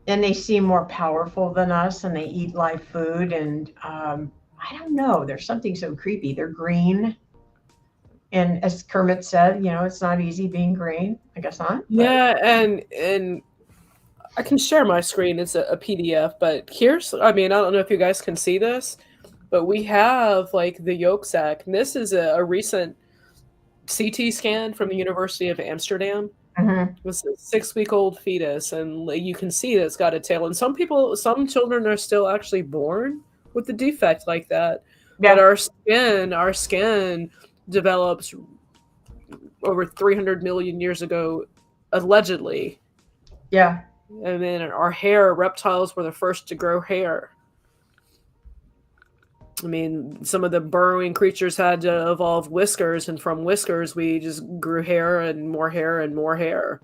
And they seem more powerful than us and they eat live food. And I don't know, there's something so creepy. They're green. And as Kermit said, it's not easy being green. I guess not. Yeah, and I can share my screen. It's a PDF, but I don't know if you guys can see this, but we have like the yolk sac. And this is a recent CT scan from the University of Amsterdam. Mm-hmm. It was a 6-week-old fetus, and you can see that it's got a tail. And some children are still actually born with a defect like that. Yeah. But our skin develops over 300 million years ago, allegedly. Yeah. And then our hair, reptiles were the first to grow hair. I mean, some of the burrowing creatures had to evolve whiskers, and from whiskers, we just grew hair and more hair and more hair.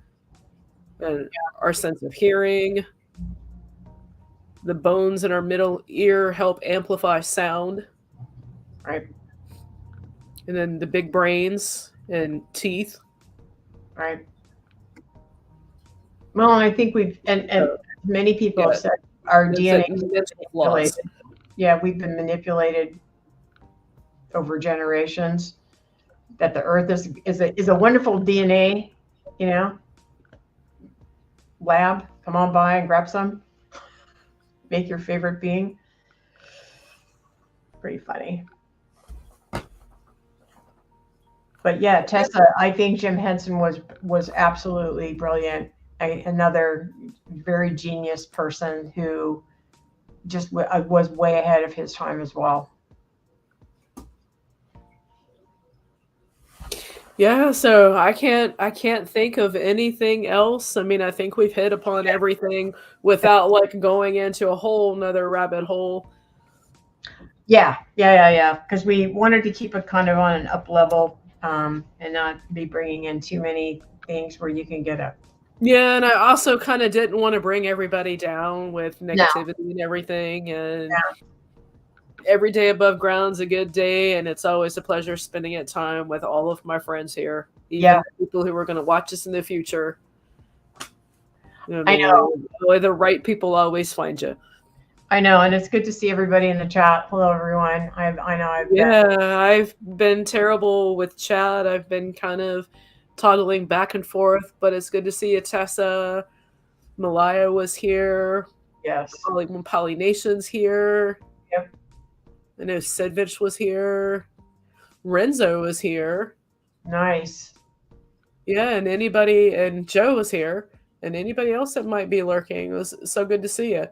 And our sense of hearing, the bones in our middle ear help amplify sound. Right. And then the big brains and teeth. Right. Well, I think and many people have said our DNA is manipulated. Yeah, we've been manipulated over generations. That the Earth is a wonderful DNA, lab, come on by and grab some. Make your favorite being. Pretty funny. But yeah, Tessa, I think Jim Henson was absolutely brilliant. Another very genius person who just was way ahead of his time as well. Yeah, so I can't think of anything else. I mean, I think we've hit upon everything without like going into a whole nother rabbit hole. Yeah. Because we wanted to keep it kind of on an up level, and not be bringing in too many things where you can get a. Yeah, and I also kind of didn't want to bring everybody down with No. negativity and everything. And every day above ground's a good day, and it's always a pleasure spending it time with all of my friends here, even people who are going to watch us in the future. You know, I know. The right people always find you. I know, and it's good to see everybody in the chat. Hello, everyone. I know I've been terrible with chat. I've been kind of toggling back and forth, but it's good to see you, Tessa. Malaya was here. Yes. Polynation's here. Yep. I know Sidvich was here. Renzo was here. Nice. Yeah, and Joe was here. And anybody else that might be lurking. It was so good to see you.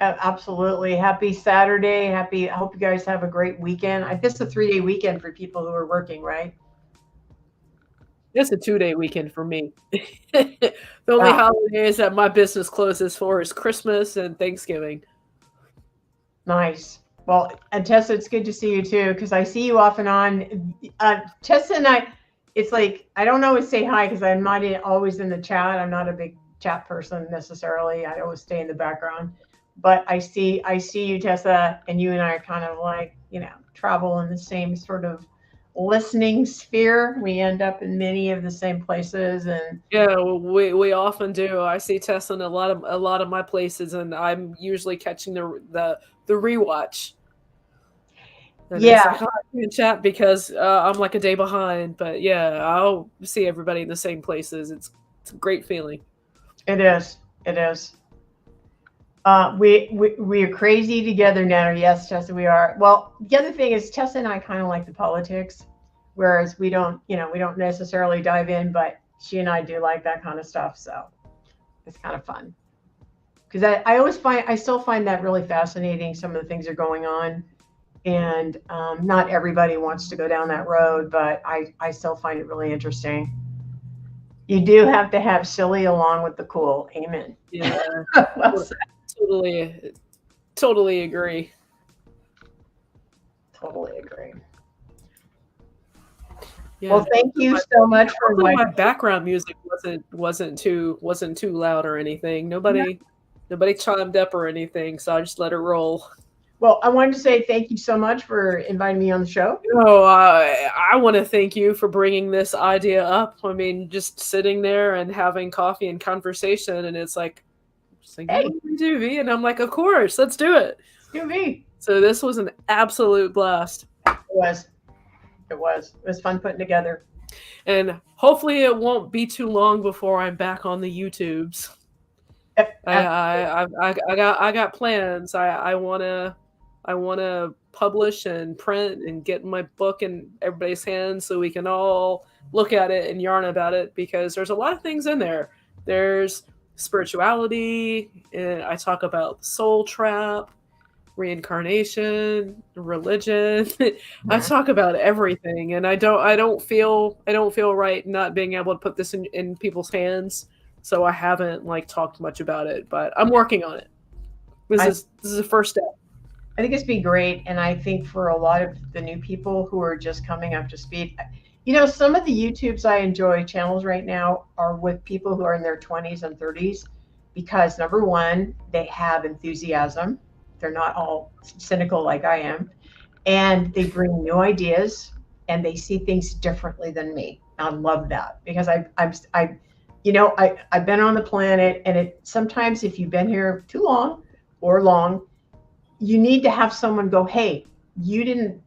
Absolutely. Happy Saturday. I hope you guys have a great weekend. This is a 3-day weekend for people who are working, right? It's a 2-day weekend for me. The only holidays that my business closes for is Christmas and Thanksgiving. Nice. Well, and Tessa, it's good to see you too, because I see you off and on. Tessa and I, it's like, I don't always say hi because I'm not always in the chat. I'm not a big chat person necessarily. I always stay in the background. But I see you, Tessa, and you and I are kind of like, travel in the same sort of listening sphere. We end up in many of the same places, and yeah, we often do. I see Tessa in a lot of my places, and I'm usually catching the rewatch. And it's like, I can't chat because I'm like a day behind. But yeah, I'll see everybody in the same places. It's a great feeling. It is. We are crazy together now. Yes, Tessa, we are. Well, the other thing is Tessa and I kind of like the politics, whereas we don't necessarily dive in, but she and I do like that kind of stuff. So it's kind of fun. Because I still find that really fascinating. Some of the things are going on, and not everybody wants to go down that road, but I still find it really interesting. You do have to have silly along with the cool. Amen. Yeah. Well, Totally agree. Totally agree. Yeah. Well, thank you so much for my background music wasn't too loud or anything. Nobody chimed up or anything, so I just let it roll. Well, I wanted to say thank you so much for inviting me on the show. Oh, I want to thank you for bringing this idea up. I mean, just sitting there and having coffee and conversation, and it's like, hey, what do we do, V? And I'm like, of course, let's do it. Let's do V. So this was an absolute blast. It was. It was fun putting together. And hopefully it won't be too long before I'm back on the YouTubes. I got plans. I wanna publish and print and get my book in everybody's hands so we can all look at it and yarn about it, because there's a lot of things in there. There's spirituality, and I talk about soul trap, reincarnation, religion. I talk about everything, and I don't feel right not being able to put this in people's hands. So I haven't talked much about it, but I'm working on it. This is the first step. I think it's been great, and I think for a lot of the new people who are just coming up to speed, some of the YouTubes I enjoy channels right now are with people who are in their 20s and 30s, because number one, they have enthusiasm. They're not all cynical like I am, and they bring new ideas, and they see things differently than me. I love that, because I've been on the planet, and sometimes if you've been here too long or long, you need to have someone go, hey, number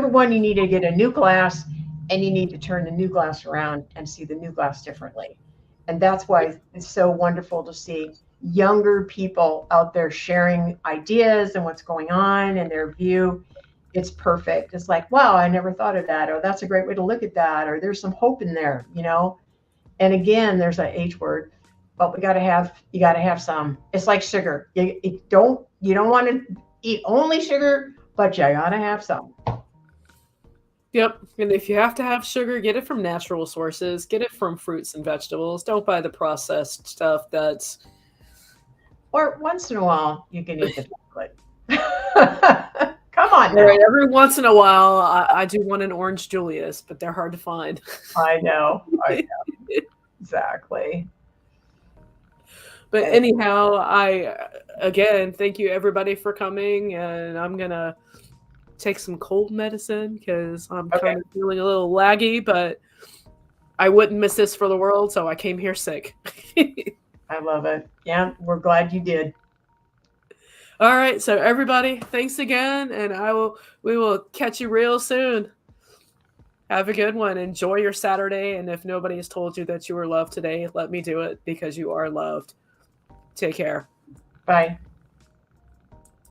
one, you need to get a new glass, and you need to turn the new glass around and see the new glass differently. And that's why it's so wonderful to see younger people out there sharing ideas and what's going on and their view. It's perfect. It's like, wow, I never thought of that, or that's a great way to look at that, or there's some hope in there, you know. And again, there's that H word, but you got to have some. It's like sugar. You don't want to eat only sugar, but you got to have some. Yep. And if you have to have sugar, get it from natural sources. Get it from fruits and vegetables. Don't buy the processed stuff that's. Or once in a while, you can eat the chocolate. Come on now. Right, every once in a while, I do want an orange Julius, but they're hard to find. I know. Exactly. But anyhow, again, thank you everybody for coming, and I'm going to take some cold medicine because I'm kind of feeling a little laggy, but I wouldn't miss this for the world, so I came here sick. I love it. Yeah, we're glad you did. All right, so everybody, thanks again, and we will catch you real soon. Have a good one. Enjoy your Saturday, and if nobody has told you that you were loved today, let me do it because you are loved. Take care. Bye.